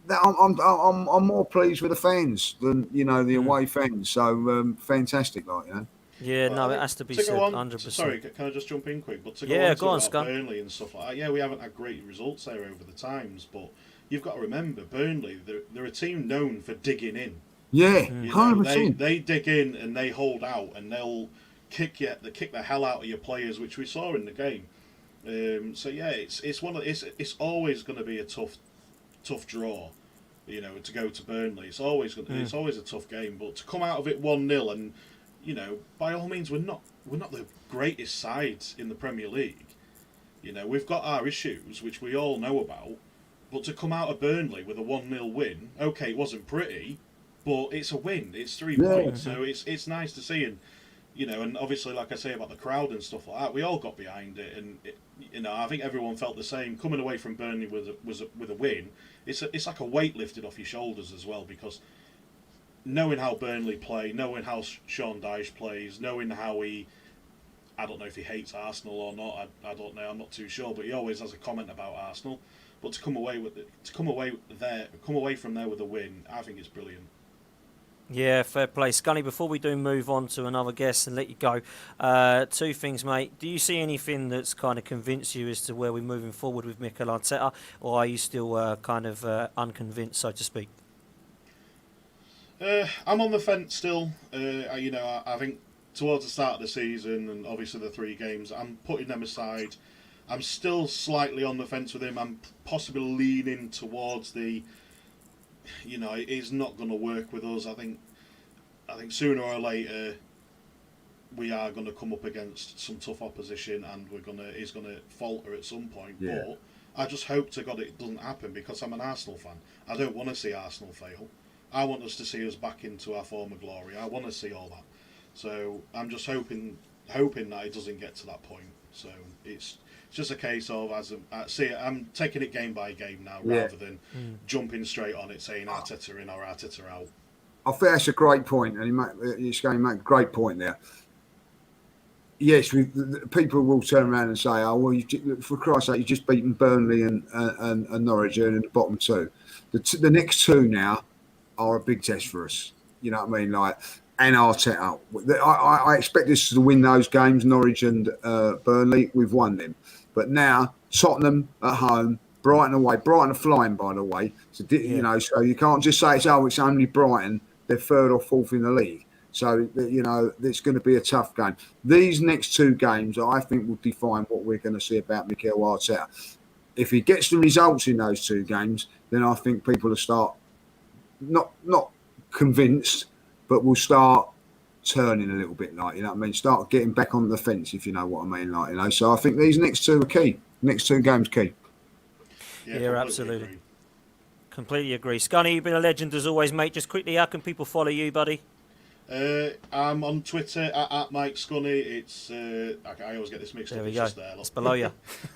that I'm more pleased with the fans than, the away fans. So fantastic, Yeah, no, it has to be said, 100%. Sorry, can I just jump in quick? But go on, Scott. Burnley and stuff like that. Yeah, we haven't had great results there over the times, but you've got to remember, Burnley, they're a team known for digging in. Yeah, 100%. They dig in and they hold out, and they'll kick the hell out of your players, which we saw in the game. So yeah, it's always going to be a tough draw, to go to Burnley. It's always a tough game, but to come out of it 1-0 and by all means, we're not the greatest sides in the Premier League. We've got our issues, which we all know about. But to come out of Burnley with a 1-0 win, okay, it wasn't pretty, but it's a win. It's 3 points, so it's nice to see. And and obviously, like I say about the crowd and stuff like that, we all got behind it, and I think everyone felt the same. Coming away from Burnley with a win, it's like a weight lifted off your shoulders as well, because knowing how Burnley play, knowing how Sean Dyche plays, knowing how I don't know if he hates Arsenal or not. I don't know. I'm not too sure, but he always has a comment about Arsenal. But to come away from there with a win, I think it's brilliant. Yeah, fair play. Scunny, before we do move on to another guest and let you go, two things, mate. Do you see anything that's kind of convinced you as to where we're moving forward with Mikel Arteta, or are you still kind of unconvinced, so to speak? I'm on the fence still. I think towards the start of the season and obviously the 3 games, I'm putting them aside. I'm still slightly on the fence with him. I'm possibly leaning towards the, it is not going to work with us. I think sooner or later, we are going to come up against some tough opposition, and he's going to falter at some point. Yeah. But I just hope to God it doesn't happen, because I'm an Arsenal fan. I don't want to see Arsenal fail. I want us to see us back into our former glory. I want to see all that. So I'm just hoping that it doesn't get to that point. So it's just a case of, I'm taking it game by game now, rather than jumping straight on it saying Arteta in or Arteta out. I think that's a great point, and he's going to make a great point there. Yes, people will turn around and say, "Oh, well, for Christ's sake, you've just beaten Burnley and Norwich in the bottom two. The next two now are a big test for us. You know what I mean? Like, and Arteta. I expect us to win those games, Norwich and Burnley. We've won them, but now Tottenham at home, Brighton away. Brighton are flying, by the way. So you know, so you can't just say it's only Brighton. They're third or fourth in the league. So, you know, it's going to be a tough game. These next two games, I think, will define what we're going to see about Mikel Arteta. If he gets the results in those two games, then I think people will start not convinced, but will start turning a little bit, like, you know what I mean? Start getting back on the fence, if you know what I mean, like, you know. So I think these next two are key. Next two games key. Yeah, absolutely. Completely agree. Scunny, you've been a legend as always, mate. Just quickly, how can people follow you, buddy? I'm on Twitter at Mike Scunny. It's I always get this mixed up. There we go. Just there, it's below you.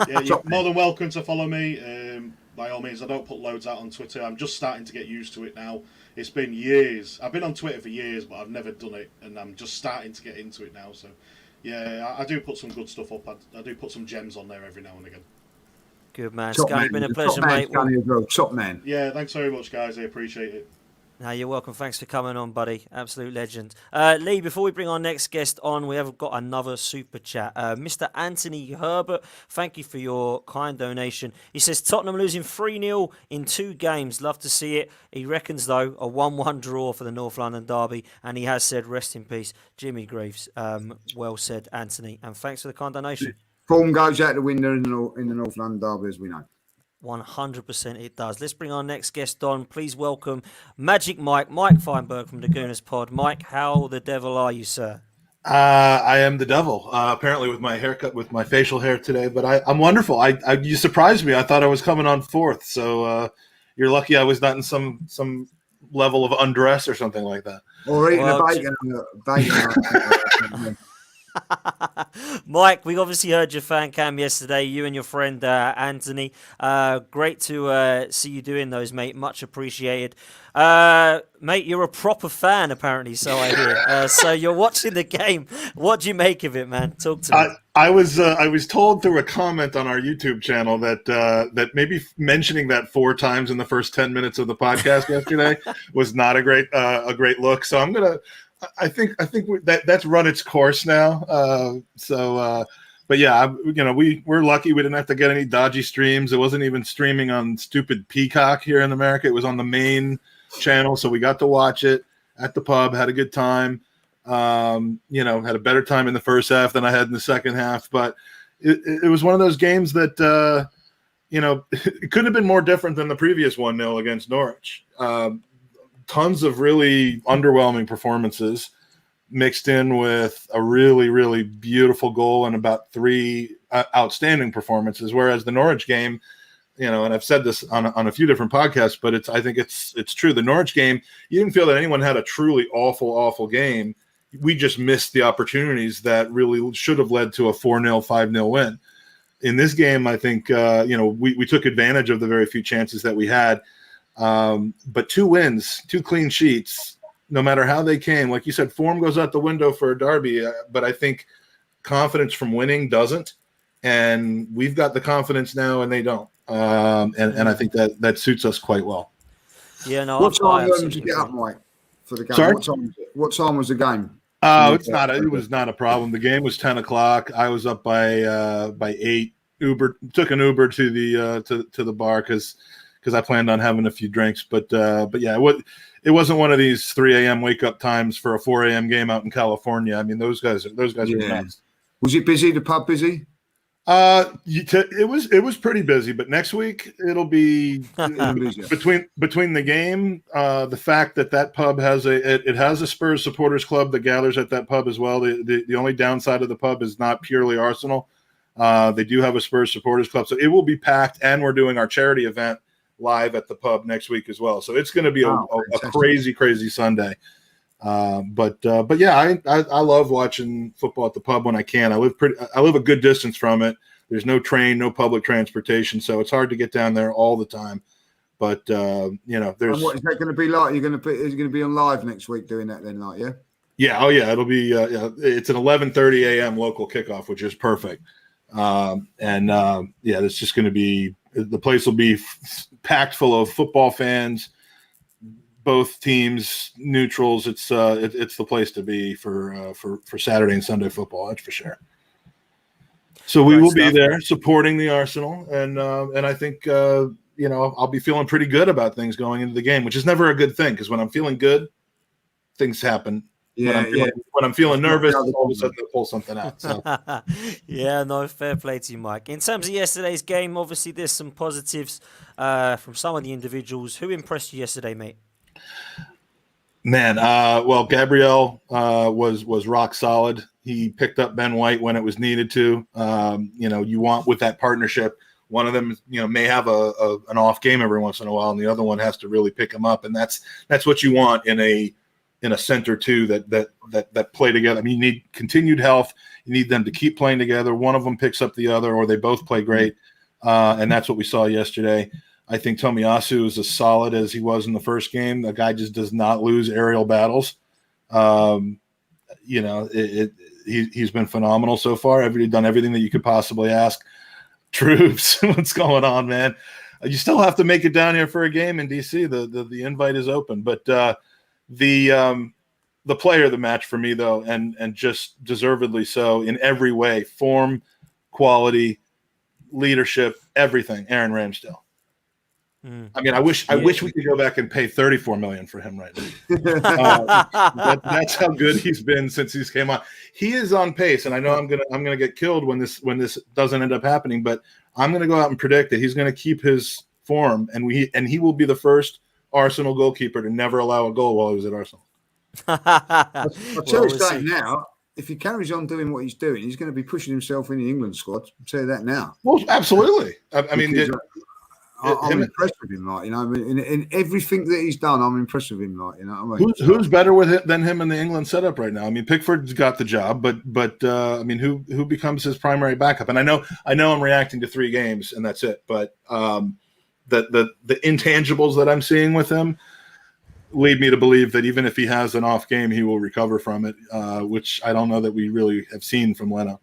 Yeah, you're more than welcome to follow me. By all means, I don't put loads out on Twitter. I'm just starting to get used to it now. It's been years. I've been on Twitter for years, but I've never done it, and I'm just starting to get into it now. So, yeah, I do put some good stuff up. I do put some gems on there every now and again. Good man, Scunny. It's been a pleasure, mate. Top man. Yeah, thanks very much, guys. I appreciate it. No, you're welcome. Thanks for coming on, buddy. Absolute legend. Lee, before we bring our next guest on, we have got another super chat. Mr. Anthony Herbert, thank you for your kind donation. He says, Tottenham losing 3-0 in 2 games. Love to see it. He reckons, though, a 1-1 draw for the North London derby. And he has said, rest in peace, Jimmy Greaves. Well said, Anthony. And thanks for the kind donation. Form goes out the window in the North London derby, as we know. 100% it does. Let's bring our next guest on. Please welcome Magic Mike Feinberg from the Gooners Pod. Mike, how the devil are you, sir? I am the devil, apparently with my haircut, with my facial hair today, but I'm wonderful. You surprised me. I thought I was coming on fourth, so you're lucky I was not in some level of undress or something like that. Or eating a bacon. Mike, we obviously heard your fan cam yesterday, you and your friend Anthony. Great to see you doing those, mate. Much appreciated. Mate, you're a proper fan, apparently, so I hear. So you're watching the game. What do you make of it, man? Talk to me. I was told through a comment on our YouTube channel that maybe mentioning that 4 times in the first 10 minutes of the podcast yesterday was not a great look. So I'm gonna. I think that's run its course now. But yeah, we're lucky we didn't have to get any dodgy streams. It wasn't even streaming on stupid Peacock here in America. It was on the main channel, so we got to watch it at the pub. Had a good time. Had a better time in the first half than I had in the second half. But it was one of those games that it couldn't have been more different than the previous 1-0 against Norwich. Tons of really underwhelming performances mixed in with a really, really beautiful goal and about 3 outstanding performances. Whereas the Norwich game, and I've said this on a few different podcasts, but I think it's true. The Norwich game, you didn't feel that anyone had a truly awful, awful game. We just missed the opportunities that really should have led to a 4-0, 5-0 win. In this game, I think, we took advantage of the very few chances that we had. But 2 wins, 2 clean sheets, no matter how they came. Like you said, form goes out the window for a derby, but I think confidence from winning doesn't. And we've got the confidence now, and they don't. And I think that suits us quite well. Yeah, no. What time did you get up, Mike, for the game? Sorry? What time was the game? It was not a problem. The game was 10 o'clock. I was up by 8. Took an Uber to the bar because I planned on having a few drinks. But yeah, it wasn't one of these 3 a.m. wake up times for a 4 a.m. game out in California. I mean, those guys are nuts. Was it busy? The pub busy? It was pretty busy, but next week it'll be between the game, the fact that pub has it has a Spurs supporters club that gathers at that pub as well. The only downside of the pub is not purely Arsenal. They do have a Spurs supporters club, so it will be packed, and we're doing our charity event live at the pub next week as well. So it's going to be a crazy Sunday. But yeah, I love watching football at the pub when I can. I live a good distance from it. There's no train, no public transportation, so it's hard to get down there all the time. But there's. And what is that going to be like? Is it going to be on live next week doing that then, like yeah? Yeah, oh yeah, it'll be. It's an 11:30 a.m. local kickoff, which is perfect. It's just going to be. The place will be packed full of football fans. Both teams, neutrals. It's the place to be for Saturday and Sunday football. That's for sure. So we will be there supporting the Arsenal, and I think I'll be feeling pretty good about things going into the game, which is never a good thing because when I'm feeling good, things happen. Yeah, when I'm feeling nervous, all of a sudden I pull something out. So. Yeah, no, fair play to you, Mike. In terms of yesterday's game, obviously there's some positives from some of the individuals. Who impressed you yesterday, mate? Man, Gabriel was rock solid. He picked up Ben White when it was needed to. You want with that partnership, one of them, may have an off game every once in a while, and the other one has to really pick him up, and that's what you want in a center two that play together. I mean, you need continued health. You need them to keep playing together. One of them picks up the other, or they both play great, and that's what we saw yesterday. I think Tomyasu is as solid as he was in the first game. The guy just does not lose aerial battles. He's been phenomenal so far. Done everything that you could possibly ask. Troops, what's going on, man? You still have to make it down here for a game in DC. The invite is open, but the player of the match for me though, and just deservedly so in every way, form, quality, leadership, everything. Aaron Ramsdale. I mean, I wish we could go back and pay $34 million for him right now. That's how good he's been since he's came on. He is on pace, and I know I'm gonna get killed when this doesn't end up happening. But I'm gonna go out and predict that he's gonna keep his form, and he will be the first Arsenal goalkeeper to never allow a goal while he was at Arsenal. I'll tell you something now. If he carries on doing what he's doing, he's going to be pushing himself in the England squad. I'll tell you that now. Well, absolutely. I mean. I'm impressed with him, in everything that he's done. I'm impressed with him, Who's better than him in the England setup right now? I mean, Pickford's got the job, but I mean, who becomes his primary backup? And I know I'm reacting to 3 games and that's it, but the intangibles that I'm seeing with him lead me to believe that even if he has an off game, he will recover from it, which I don't know that we really have seen from Leno.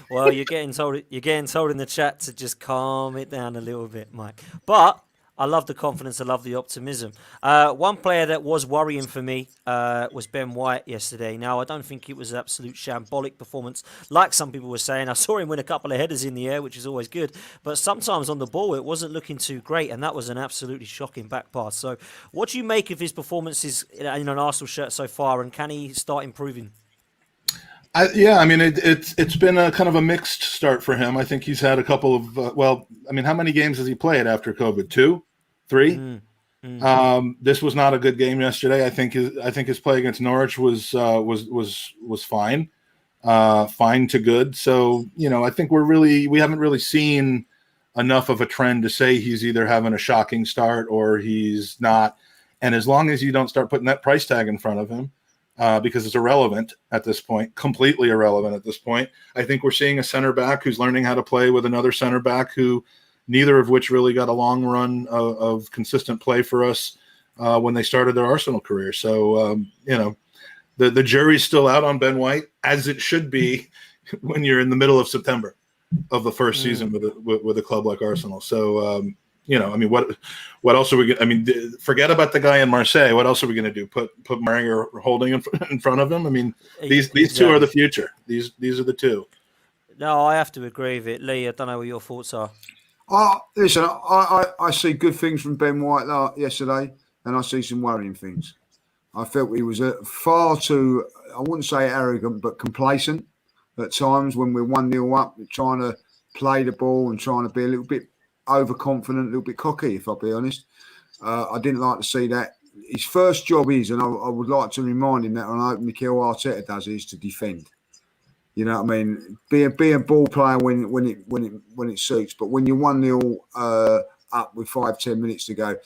Well, you're getting told in the chat to just calm it down a little bit, Mike. But I love the confidence. I love the optimism. One player that was worrying for me was Ben White yesterday. Now, I don't think it was an absolute shambolic performance, like some people were saying. I saw him win a couple of headers in the air, which is always good. But sometimes on the ball, it wasn't looking too great, and that was an absolutely shocking back pass. So what do you make of his performances in an Arsenal shirt so far, and can he start improving? I mean, it's been a kind of a mixed start for him. I think he's had a couple of how many games has he played after COVID? 2, 3. This was not a good game yesterday. I think his play against Norwich was fine, fine to good. So I think we haven't really seen enough of a trend to say he's either having a shocking start or he's not. And as long as you don't start putting that price tag in front of him. Because it's irrelevant at this point, completely irrelevant at this point. I think we're seeing a center back who's learning how to play with another center back who neither of which really got a long run of consistent play for us when they started their Arsenal career. So, the jury's still out on Ben White, as it should be when you're in the middle of September of the first season with a club like Arsenal. So, what else are we going to, forget about the guy in Marseille. What else are we going to do? Put Maringer holding in front of him? I mean, these two are the future. These are the two. No, I have to agree with it. Lee, I don't know what your thoughts are. Listen, I see good things from Ben White yesterday, and I see some worrying things. I felt he was far too, I wouldn't say arrogant, but complacent. at times when we're 1-0 up, trying to play the ball and trying to be a little bit overconfident, a little bit cocky, if I'll be honest. I didn't like to see that. His first job is, and I would like to remind him that on Mikel Arteta does, is to defend. You know what I mean? Be a ball player when it suits. But when you're 1-0 up with 5-10 minutes to go,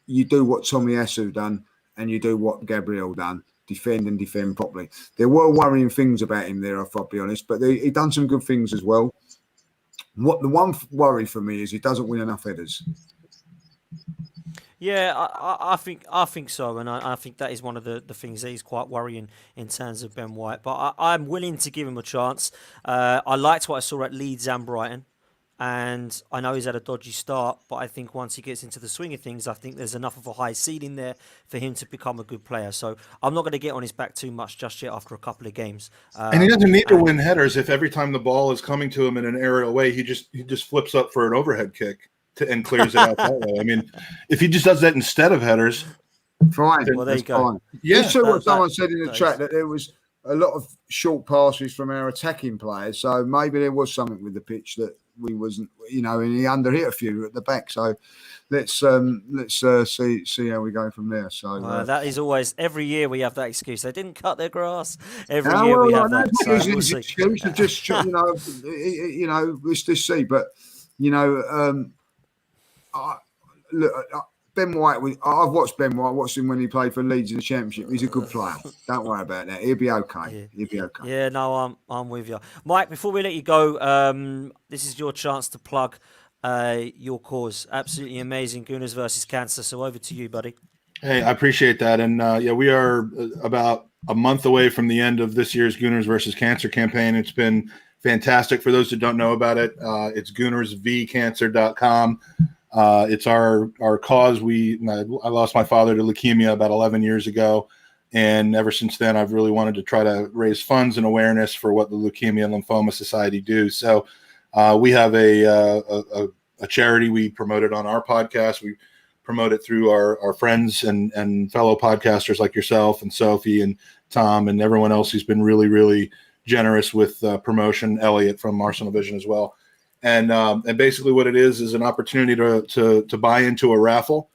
you do what Tomyasu done and you do what Gabriel done. Defend and defend properly. There were worrying things about him there, if I'll be honest, but he done some good things as well. The one worry for me is he doesn't win enough headers. Yeah, I think so, and I think that is one of the things that is quite worrying in terms of Ben White. But I'm willing to give him a chance. I liked what I saw at Leeds and Brighton, and I know he's had a dodgy start, but I think once he gets into the swing of things, I think there's enough of a high ceiling there for him to become a good player. So I'm not going to get on his back too much just yet after a couple of games. And he doesn't need to win headers if every time the ball is coming to him in an aerial way, he just flips up for an overhead kick and clears it out that way. I mean, if he just does that instead of headers, fine. Well, there you go. Fine. Yeah, just what someone said in the chat that there was a lot of short passes from our attacking players. So maybe there was something with the pitch that we wasn't, and he underhit a few at the back. So let's see how we go from there. So that is always every year we have that excuse. They didn't cut their grass. Every year we have that. So we'll see. Excuse to just let's just see. But Ben White. I've watched Ben White. Watched him when he played for Leeds in the Championship. He's a good player. Don't worry about that. He'll be okay. Yeah. He'll be okay. Yeah, no, I'm with you, Mike. Before we let you go, this is your chance to plug your cause. Absolutely amazing, Gunners versus Cancer. So over to you, buddy. Hey, I appreciate that, and we are about a month away from the end of this year's Gunners versus Cancer campaign. It's been fantastic. For those who don't know about it, it's GunnersVCancer.com. It's our cause. I lost my father to leukemia about 11 years ago, and ever since then, I've really wanted to try to raise funds and awareness for what the Leukemia and Lymphoma Society do. So we have a charity we promoted on our podcast. We promote it through our friends and fellow podcasters like yourself and Sophie and Tom and everyone else who's been really, really generous with promotion. Elliot from Arsenal Vision as well. And basically what it is an opportunity to buy into a raffle.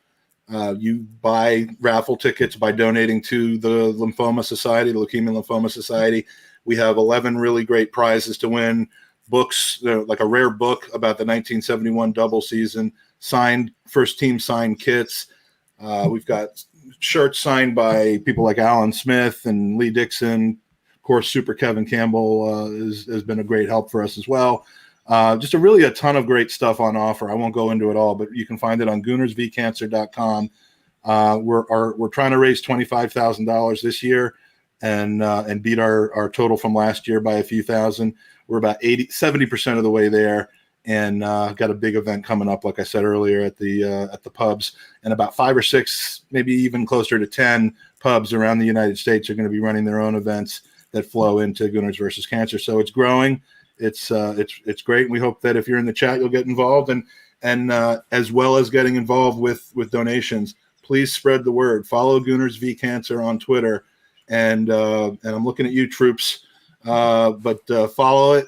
You buy raffle tickets by donating to the Lymphoma Society, the Leukemia and Lymphoma Society. We have 11 really great prizes to win. Books, like a rare book about the 1971 double season, first team signed kits. We've got shirts signed by people like Alan Smith and Lee Dixon. Of course, Super Kevin Campbell has been a great help for us as well. Just a ton of great stuff on offer. I won't go into it all, but you can find it on GunnersVCancer.com. We're trying to raise $25,000 this year and beat our total from last year by a few thousand. We're about 70% of the way there, and got a big event coming up, like I said earlier, at the pubs, and about 5 or 6, maybe even closer to 10 pubs around the United States are going to be running their own events that flow into Gunners versus Cancer. So it's growing. It's great. And we hope that if you're in the chat, you'll get involved and as well as getting involved with donations, please spread the word. Follow Gunners v Cancer on Twitter. And I'm looking at you, troops, but follow it.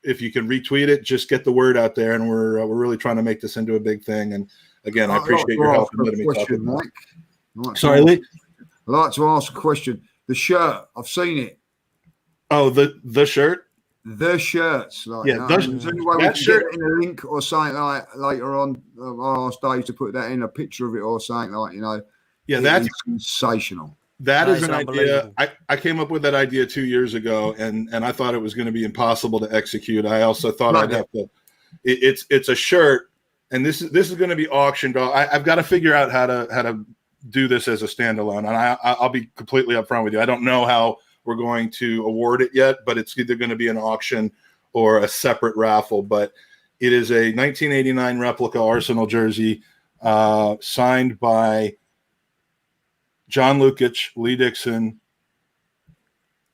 If you can retweet it, just get the word out there. And we're really trying to make this into a big thing. And again, I appreciate your help in letting me talk about it. Sorry, Lee. I'd like to ask a question. The shirt, I've seen it. Oh, the shirt? The shirts, is there any way we can get it in a link or something like later on? I asked Dave to put that in, a picture of it or something like, Yeah, that's sensational. That is an idea. I came up with that idea 2 years ago, and I thought it was going to be impossible to execute. I also thought I'd have to. It's a shirt, and this is going to be auctioned off. I've got to figure out how to do this as a standalone, and I'll be completely upfront with you. I don't know how we're going to award it yet, but it's either going to be an auction or a separate raffle. But it is a 1989 replica Arsenal jersey signed by John Lukic, Lee Dixon,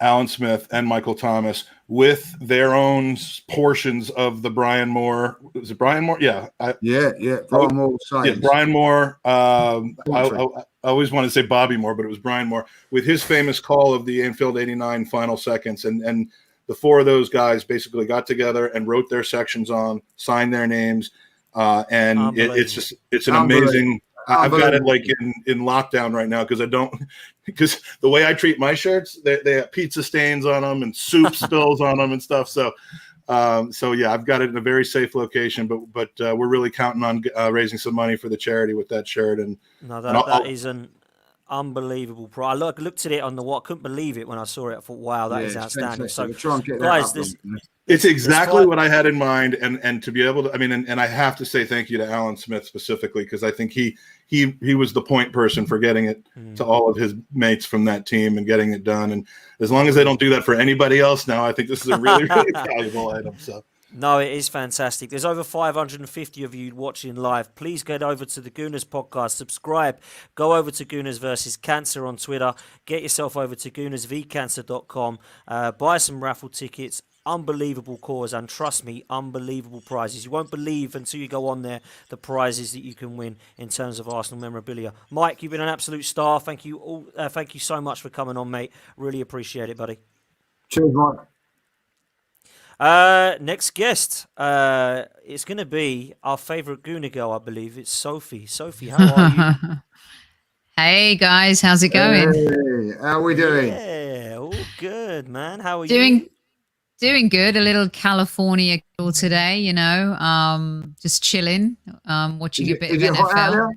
Alan Smith, and Michael Thomas, with their own portions of the Brian Moore. Is it Brian Moore? Yeah. Brian Moore. Yeah, Brian Moore. I always wanted to say Bobby Moore, but it was Brian Moore, with his famous call of the Anfield '89 final seconds. And the four of those guys basically got together and wrote their sections on, signed their names, and it's an amazing. I've got it like in lockdown right now because the way I treat my shirts, they have pizza stains on them and soup spills on them and stuff. So yeah, I've got it in a very safe location, but we're really counting on raising some money for the charity with that shirt. And that is an unbelievable prize. I looked at it on the what, couldn't believe it when I saw it. I thought, wow, that is outstanding. So, we'll try and get guys, that up, it's exactly what I had in mind, and to be able to, and I have to say thank you to Alan Smith specifically because I think he was the point person for getting it to all of his mates from that team and getting it done. And as long as they don't do that for anybody else now, I think this is a really, really valuable item. So. No, it is fantastic. There's over 550 of you watching live. Please get over to the Gooners podcast, subscribe, go over to Gooners versus Cancer on Twitter, get yourself over to goonersvcancer.com, buy some raffle tickets. Unbelievable cause, and trust me, unbelievable prizes. You won't believe until you go on there the prizes that you can win in terms of Arsenal memorabilia. Mike, you've been an absolute star. Thank you all. Thank you so much for coming on, mate. Really appreciate it, buddy. Cheers, Mike. Next guest, it's going to be our favourite Gooner girl, I believe. It's Sophie. Sophie, how are you? Hey guys, how's it going? Hey, how are we doing? Yeah, all good, man. How are you? Doing good. A little California girl today, just chilling, watching a bit of NFL.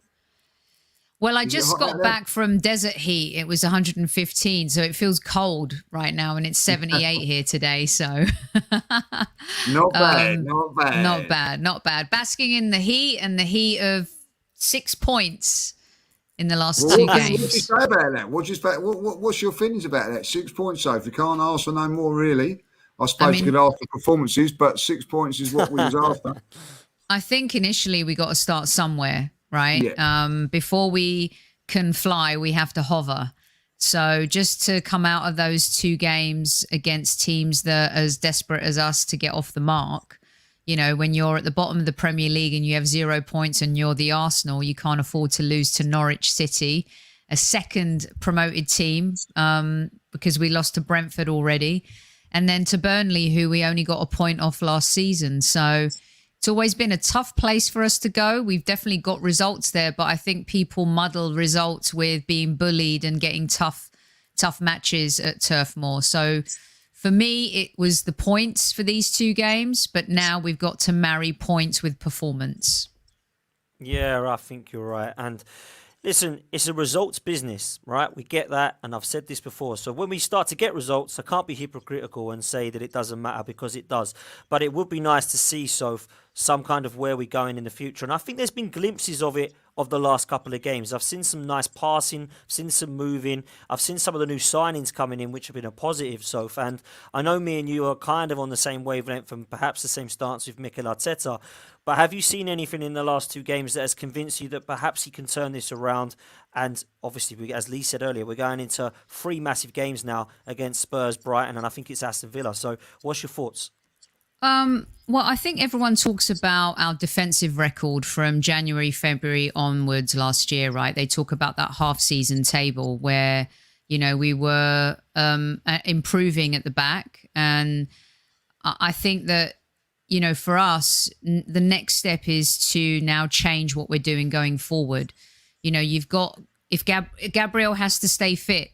Well, I just got back from desert heat. It was 115, so it feels cold right now, and it's 78 here today. So not bad. Not bad. Basking in the heat and the heat of 6 points in the last two games. What do you say about that? What's your feelings about that? 6 points, so if you can't ask for no more, really. I suppose you could ask for performances, but 6 points is what we was after. I think initially we got to start somewhere, right? Yeah. Before we can fly, we have to hover. So just to come out of those two games against teams that are as desperate as us to get off the mark, when you're at the bottom of the Premier League and you have 0 points and you're the Arsenal, you can't afford to lose to Norwich City, a second promoted team, because we lost to Brentford already. And then to Burnley, who we only got a point off last season. So it's always been a tough place for us to go. We've definitely got results there, but I think people muddle results with being bullied and getting tough matches at Turf Moor. So for me, it was the points for these two games, but now we've got to marry points with performance. Yeah, I think you're right. And listen, it's a results business, right? We get that, and I've said this before. So when we start to get results, I can't be hypocritical and say that it doesn't matter, because it does. But it would be nice to see, some kind of where we're going in the future. And I think there's been glimpses of it of the last couple of games. I've seen some nice passing, I've seen some moving, I've seen some of the new signings coming in, which have been a positive, Soph. And I know me and you are kind of on the same wavelength and perhaps the same stance with Mikel Arteta. But have you seen anything in the last two games that has convinced you that perhaps he can turn this around? And obviously, as Lee said earlier, we're going into 3 massive games now against Spurs, Brighton, and I think it's Aston Villa. So what's your thoughts? Well, I think everyone talks about our defensive record from January, February onwards last year, right? They talk about that half-season table where, we were improving at the back. And I think that, for us, the next step is to now change what we're doing going forward. You've got, if Gabriel has to stay fit,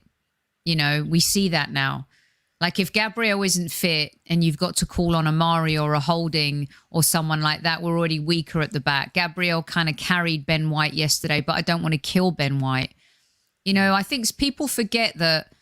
we see that now. Like if Gabriel isn't fit and you've got to call on a Mari or a Holding or someone like that, we're already weaker at the back. Gabriel kind of carried Ben White yesterday, but I don't want to kill Ben White. I think people forget that,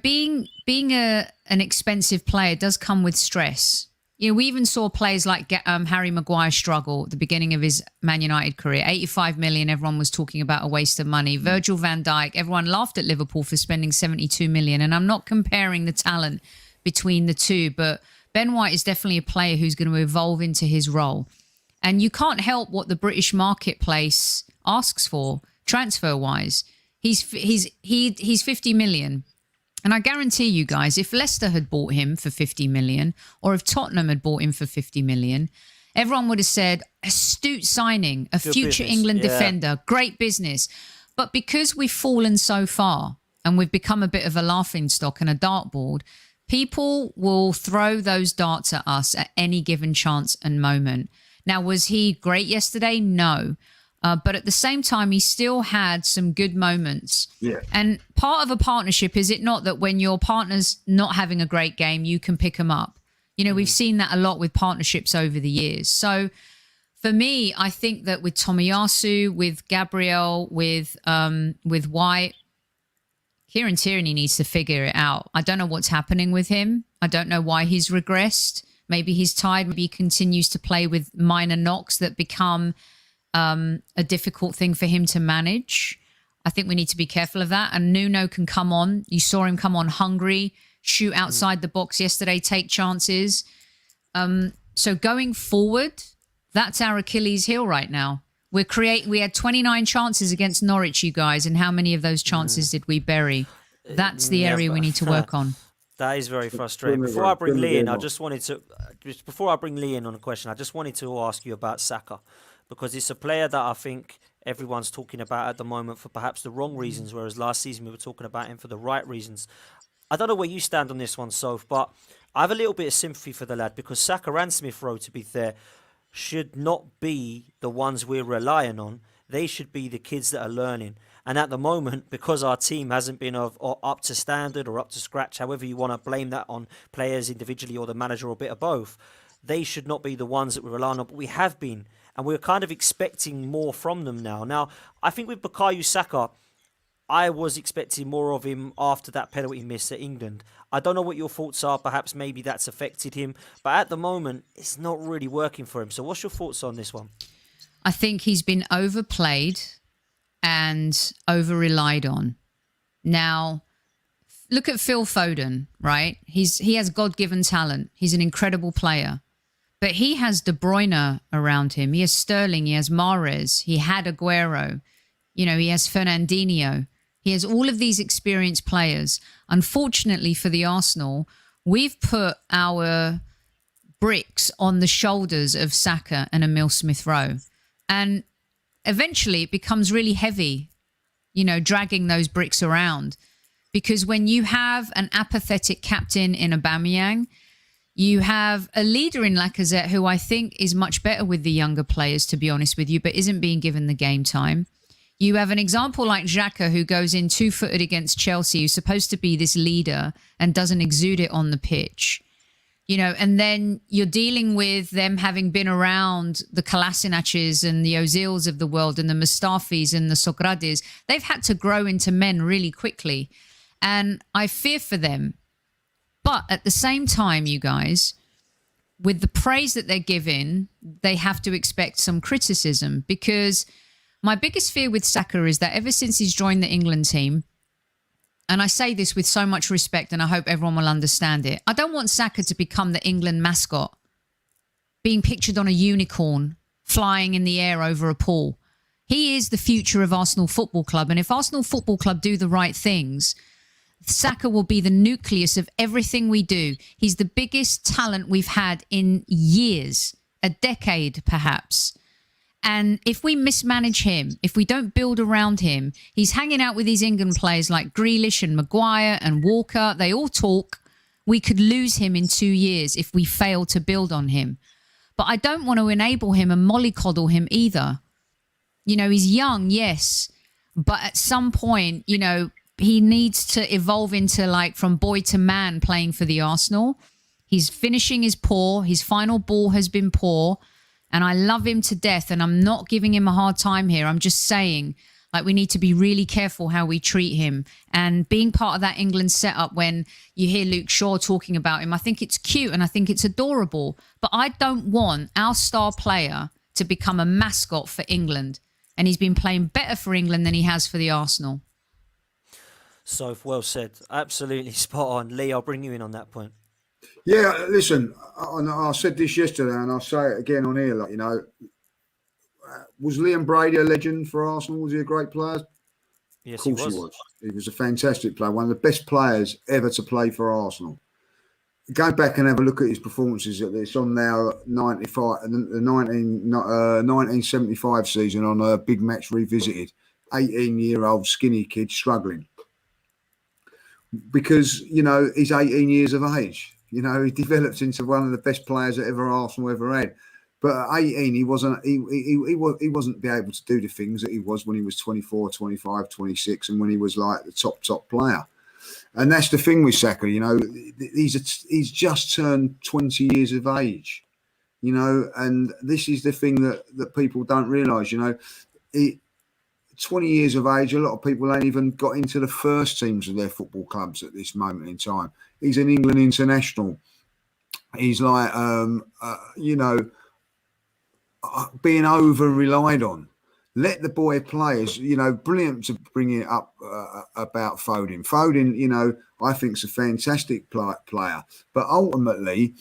being an expensive player does come with stress. We even saw players like Harry Maguire struggle at the beginning of his Man United career. 85 million, everyone was talking about a waste of money. Virgil van Dijk, everyone laughed at Liverpool for spending 72 million. And I'm not comparing the talent between the two, but Ben White is definitely a player who's going to evolve into his role. And you can't help what the British marketplace asks for, transfer-wise. He's 50 million. And I guarantee you guys, if Leicester had bought him for 50 million or if Tottenham had bought him for 50 million, everyone would have said, astute signing, a future England defender, great business. But because we've fallen so far and we've become a bit of a laughing stock and a dartboard, People will throw those darts at us at any given chance and moment. Now, was he great yesterday? No. But at the same time, he still had some good moments. Yeah. And part of a partnership, is it not that when your partner's not having a great game, you can pick them up? You know, we've seen that a lot with partnerships over the years. So for me, I think that with Tomyasu, with Gabriel, with White, Kieran Tierney needs to figure it out. I don't know what's happening with him. I don't know why he's regressed. Maybe he's tired. Maybe he continues to play with minor knocks that become a difficult thing for him to manage. I think we need to be careful of that. And Nuno can come on. You saw him come on hungry, shoot outside the box yesterday, take chances. So going forward, that's our Achilles heel right now. We had 29 chances against Norwich, you guys, and how many of those chances did we bury? That's the area we need to work on. That is very frustrating. Before I bring Lee in, before I bring Lee in on a question, I just wanted to ask you about Saka, because it's a player that I think everyone's talking about at the moment for perhaps the wrong reasons, whereas last season we were talking about him for the right reasons. I don't know where you stand on this one, Soph, but I have a little bit of sympathy for the lad, because Saka and Smith Rowe, to be fair, should not be the ones we're relying on. They should be the kids that are learning. And at the moment, because our team hasn't been up to standard or up to scratch, however you want to blame that on players individually or the manager or a bit of both, they should not be the ones that we're relying on. But we have been, and we're kind of expecting more from them now. Now, I think with Bukayo Saka, I was expecting more of him after that penalty miss at England. I don't know what your thoughts are. Perhaps maybe that's affected him. But at the moment, it's not really working for him. So what's your thoughts on this one? I think he's been overplayed and over-relied on. Now, look at Phil Foden, right? He has God-given talent. He's an incredible player. But he has De Bruyne around him. He has Sterling. He has Mahrez. He had Aguero. You know, he has Fernandinho. He has all of these experienced players. Unfortunately for the Arsenal, we've put our bricks on the shoulders of Saka and Emile Smith-Rowe. And eventually it becomes really heavy, you know, dragging those bricks around. Because when you have an apathetic captain in Aubameyang, you have a leader in Lacazette who I think is much better with the younger players, to be honest with you, but isn't being given the game time. You have an example like Xhaka, who goes in two-footed against Chelsea, who's supposed to be this leader and doesn't exude it on the pitch. You know, and then you're dealing with them having been around the Kolasinacs and the Ozils of the world and the Mustafis and the Sokratis. They've had to grow into men really quickly. And I fear for them. But at the same time, you guys, with the praise that they're given, they have to expect some criticism, because my biggest fear with Saka is that ever since he's joined the England team, and I say this with so much respect and I hope everyone will understand it, I don't want Saka to become the England mascot, being pictured on a unicorn, flying in the air over a pool. He is the future of Arsenal Football Club. And if Arsenal Football Club do the right things, Saka will be the nucleus of everything we do. He's the biggest talent we've had in years, a decade perhaps. And if we mismanage him, if we don't build around him, he's hanging out with these England players like Grealish and Maguire and Walker. They all talk. We could lose him in 2 years if we fail to build on him. But I don't want to enable him and mollycoddle him either. You know, he's young, yes. But at some point, you know, he needs to evolve into like from boy to man playing for the Arsenal. His finishing is poor. His final ball has been poor. And I love him to death, and I'm not giving him a hard time here. I'm just saying, like, we need to be really careful how we treat him. And being part of that England setup, when you hear Luke Shaw talking about him, I think it's cute and I think it's adorable. But I don't want our star player to become a mascot for England. And he's been playing better for England than he has for the Arsenal. So well said. Absolutely spot on. Lee, I'll bring you in on that point. Yeah, listen, I said this yesterday and I'll say it again on here. Like, you know, was Liam Brady a legend for Arsenal? Was he a great player? Yes, of course he was. He was a fantastic player, one of the best players ever to play for Arsenal. Go back and have a look at his performances. It's on now 95, the 1975 season on a Big Match Revisited. 18-year-old skinny kid struggling. because, you know, he's 18 years of age. You know, he developed into one of the best players that Arsenal ever had. But at 18, he wasn't be able to do the things that he was when he was 24, 25, 26, and when he was like the top player. And that's the thing with Saka, you know, he's just turned 20 years of age, you know, and this is the thing that people don't realise, you know. 20 years of age, a lot of people ain't even got into the first teams of their football clubs at this moment in time. He's an England international. He's like, you know, being over-relied on. Let the boy play. You know, brilliant to bring it up about Foden. Foden, you know, I think is a fantastic player. But ultimately,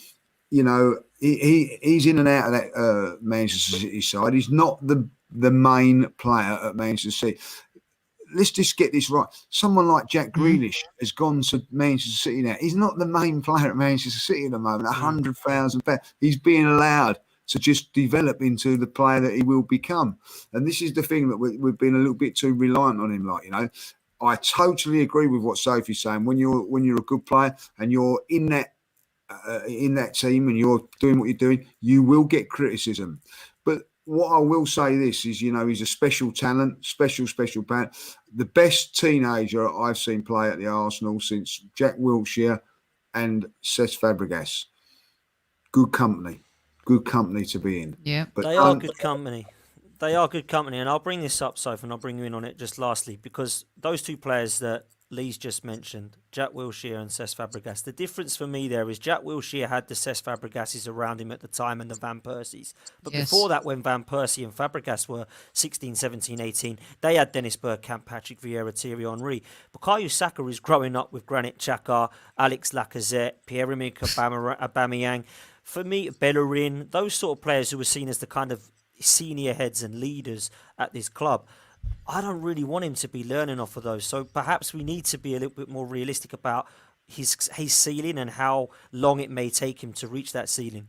you know, he's in and out of that Manchester City side. He's not the main player at Manchester City. Let's just get this right. Someone like Jack Grealish has gone to Manchester City now. He's not the main player at Manchester City at the moment. £100,000. He's being allowed to just develop into the player that he will become. And this is the thing that we've been a little bit too reliant on him. Like, you know, I totally agree with what Sophie's saying. When you're a good player and you're in that team and you're doing what you're doing, you will get criticism. But what I will say this is, you know, he's a special talent, special talent. The best teenager I've seen play at the Arsenal since Jack Wilshere and Cesc Fabregas. Good company to be in. Yeah, but they are good company. They are good company, and I'll bring this up, Sophie, and I'll bring you in on it just lastly, because those two players that Lee's just mentioned, Jack Wilshere and Cesc Fabregas, the difference for me there is Jack Wilshere had the Cesc Fabregases around him at the time and the Van Persies. But before that, when Van Persie and Fabregas were 16, 17, 18, they had Dennis Bergkamp, Patrick Vieira, Thierry Henry. Bukayo Saka is growing up with Granit Xhaka, Alex Lacazette, Pierre-Emerick Aubameyang. For me, Bellerin, those sort of players who were seen as the kind of senior heads and leaders at this club, I don't really want him to be learning off of those. So perhaps we need to be a little bit more realistic about his ceiling and how long it may take him to reach that ceiling.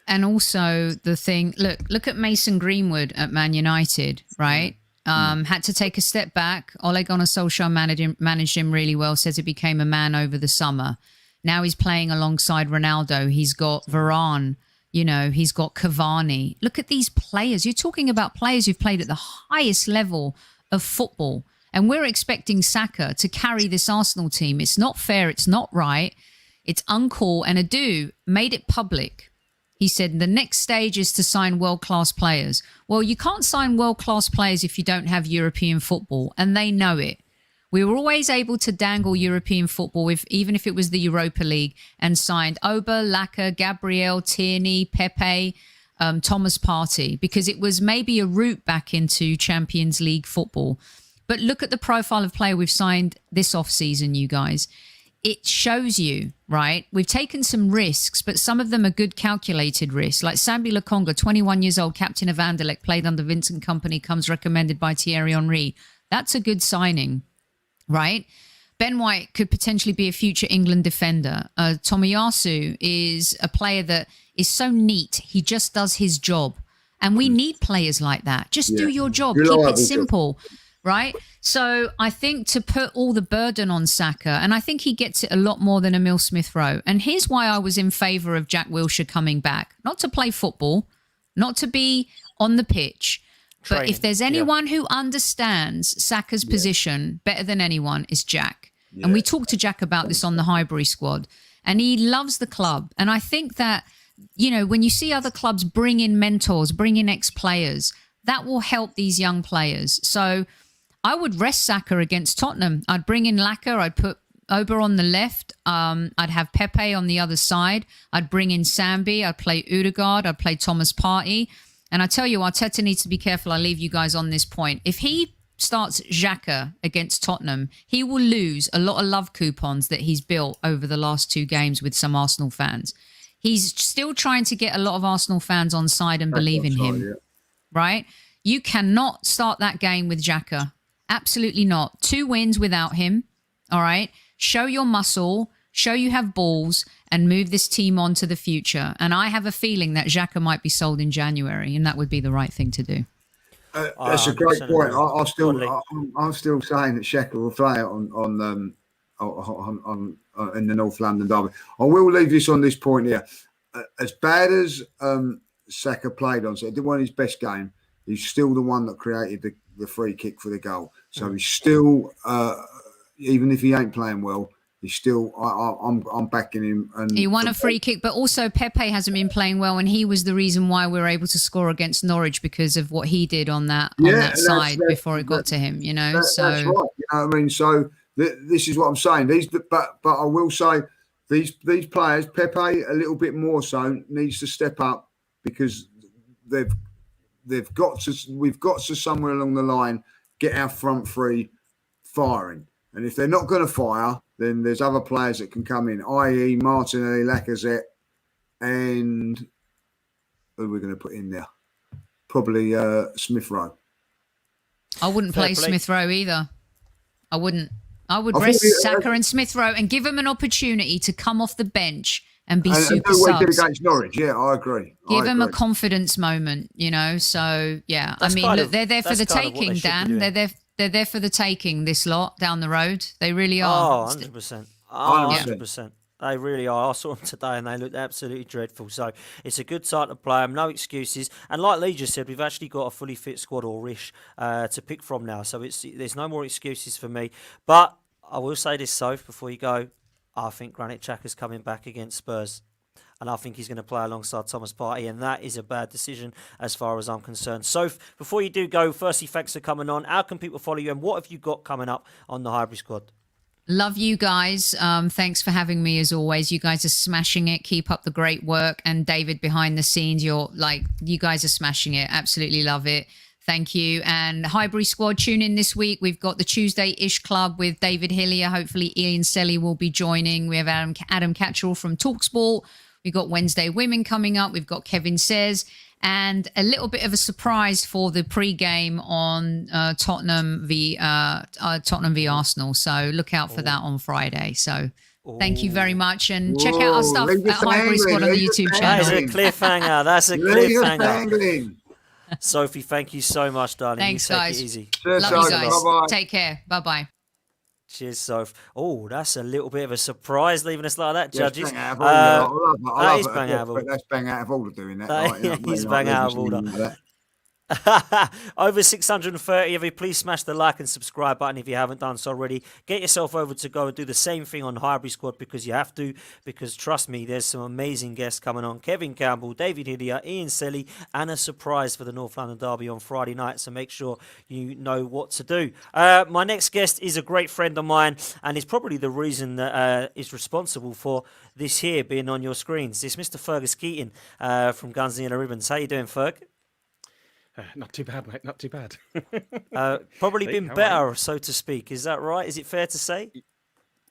And also the thing, look at Mason Greenwood at Man United, right? Had to take a step back. Ole Gunnar Solskjaer managed him really well, says he became a man over the summer. Now he's playing alongside Ronaldo. He's got Varane, you know, he's got Cavani. Look at these players. You're talking about players who've played at the highest level of football. And we're expecting Saka to carry this Arsenal team. It's not fair. It's not right. It's uncool. And Adu made it public. He said the next stage is to sign world-class players. Well, you can't sign world-class players if you don't have European football. And they know it. We were always able to dangle European football, even if it was the Europa League, and signed Oba, Laka, Gabriel, Tierney, Pepe, Thomas Partey, because it was maybe a route back into Champions League football. But look at the profile of player we've signed this off-season, you guys. It shows you, right? We've taken some risks, but some of them are good calculated risks. Like Sambi Lokonga, 21 years old, captain of Anderlecht, played under Vincent Kompany, comes recommended by Thierry Henry. That's a good signing. Right? Ben White could potentially be a future England defender. Tomyasu is a player that is so neat. He just does his job. And we need players like that. Just do your job. Keep it simple. Right? So I think to put all the burden on Saka, and I think he gets it a lot more than Emil Smith-Rowe. And here's why I was in favour of Jack Wilshere coming back. Not to play football, not to be on the pitch, but if there's anyone who understands Saka's position better than anyone, it's Jack. Yeah. And we talked to Jack about this on the Highbury squad. And he loves the club. And I think that, you know, when you see other clubs bring in mentors, bring in ex-players, that will help these young players. So I would rest Saka against Tottenham. I'd bring in Laka. I'd put Oba on the left. I'd have Pepe on the other side. I'd bring in Sambi. I'd play Odegaard. I'd play Thomas Partey. And I tell you, Arteta needs to be careful. I leave you guys on this point. If he starts Xhaka against Tottenham, he will lose a lot of love coupons that he's built over the last two games with some Arsenal fans. He's still trying to get a lot of Arsenal fans on side and believe in him, right? You cannot start that game with Xhaka. Absolutely not. 2 wins without him, all right? Show your muscle, show you have balls, and move this team on to the future. And I have a feeling that Xhaka might be sold in January, and that would be the right thing to do. That's a great point. I'm still saying that Xhaka will play on in the North London derby. I will leave this on this point here. As bad as Saka played on, so it wasn't his best game. He's still the one that created the free kick for the goal. So he's still, even if he ain't playing well, he's still. I'm backing him. And he won a free kick, but also Pepe hasn't been playing well, and he was the reason why we were able to score against Norwich because of what he did on that side before it got to him. That's right. You know what I mean? So this is what I'm saying. But I will say these players, Pepe a little bit more so, needs to step up because we've got to somewhere along the line get our front three firing. And if they're not going to fire, then there's other players that can come in, i.e. Martinelli, Lacazette, and who are we going to put in there? Probably Smith Rowe. I wouldn't play Smith Rowe either. I wouldn't. I would rest Saka and Smith Rowe and give them an opportunity to come off the bench and be super subs. Did against Norwich. Yeah, I agree. Give them a confidence moment, So yeah, That's look, they're there for the taking, Dan. They're there for the taking. This lot down the road, they really are. Oh, 100%. 100%. They really are. I saw them today and they looked absolutely dreadful. So it's a good time to play them. No excuses. And like Lee just said, we've actually got a fully fit squad or ish to pick from now. So there's no more excuses for me. But I will say this, Soph, before you go. I think Granit Xhaka's coming back against Spurs. And I think he's going to play alongside Thomas Partey. And that is a bad decision as far as I'm concerned. Soph, before you do go, firstly, thanks for coming on. How can people follow you? And what have you got coming up on the Highbury squad? Love you guys. Thanks for having me as always. You guys are smashing it. Keep up the great work. And David behind the scenes, you guys are smashing it. Absolutely love it. Thank you. And Highbury squad, tune in this week. We've got the Tuesday-ish club with David Hillier. Hopefully Ian Selly will be joining. We have Adam Catchell from Talksport. We've got Wednesday Women coming up. We've got Kevin Says. And a little bit of a surprise for the pre-game on Tottenham v Arsenal. So look out for that on Friday. So thank you very much. And check out our stuff at Highbury Squad on the YouTube channel. That's a cliffhanger. That's a cliffhanger. Sophie, thank you so much, darling. Thanks, you take guys. It easy. Love you guys. Bye-bye. Take care. Bye-bye. Cheers, Soph. Oh, that's a little bit of a surprise leaving us like that, judges. That's bang out of order. That's bang out of order doing that. That is bang out of order. Over 630 of you, please smash the like and subscribe button if you haven't done so already. Get yourself over to go and do the same thing on Highbury Squad because you have to. Because trust me, there's some amazing guests coming on. Kevin Campbell, David Hillier, Ian Selly, and a surprise for the North London Derby on Friday night. So make sure you know what to do. My next guest is a great friend of mine and is probably the reason that is responsible for this here being on your screens. It's Mr. Fergus Keating from Guns and Yellow Ribbons. How you doing, Ferg? Not too bad, mate. Not too bad. Probably been better, so to speak. Is that right? Is it fair to say?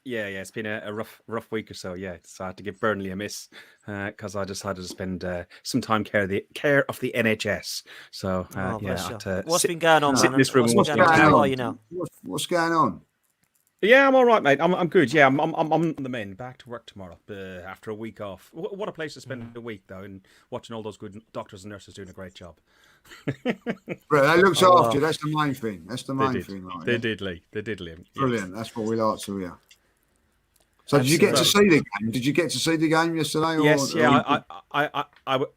Yeah. It's been a rough week or so. Yeah, so I had to give Burnley a miss because I decided to spend some time care of the NHS. So I had to what's been going on, man? This room How are you now? What's going on? Yeah, I'm all right, mate. I'm good. Yeah, I'm on the mend. Back to work tomorrow after a week off. What a place to spend a week, though, and watching all those good doctors and nurses doing a great job. Right, they looked after you. That's the main thing. That's the main thing. Right? They did, Lee. They did, Liam. Brilliant. Yes. That's what we like to hear. So did you get to see the game? Did you get to see the game yesterday? Yes, I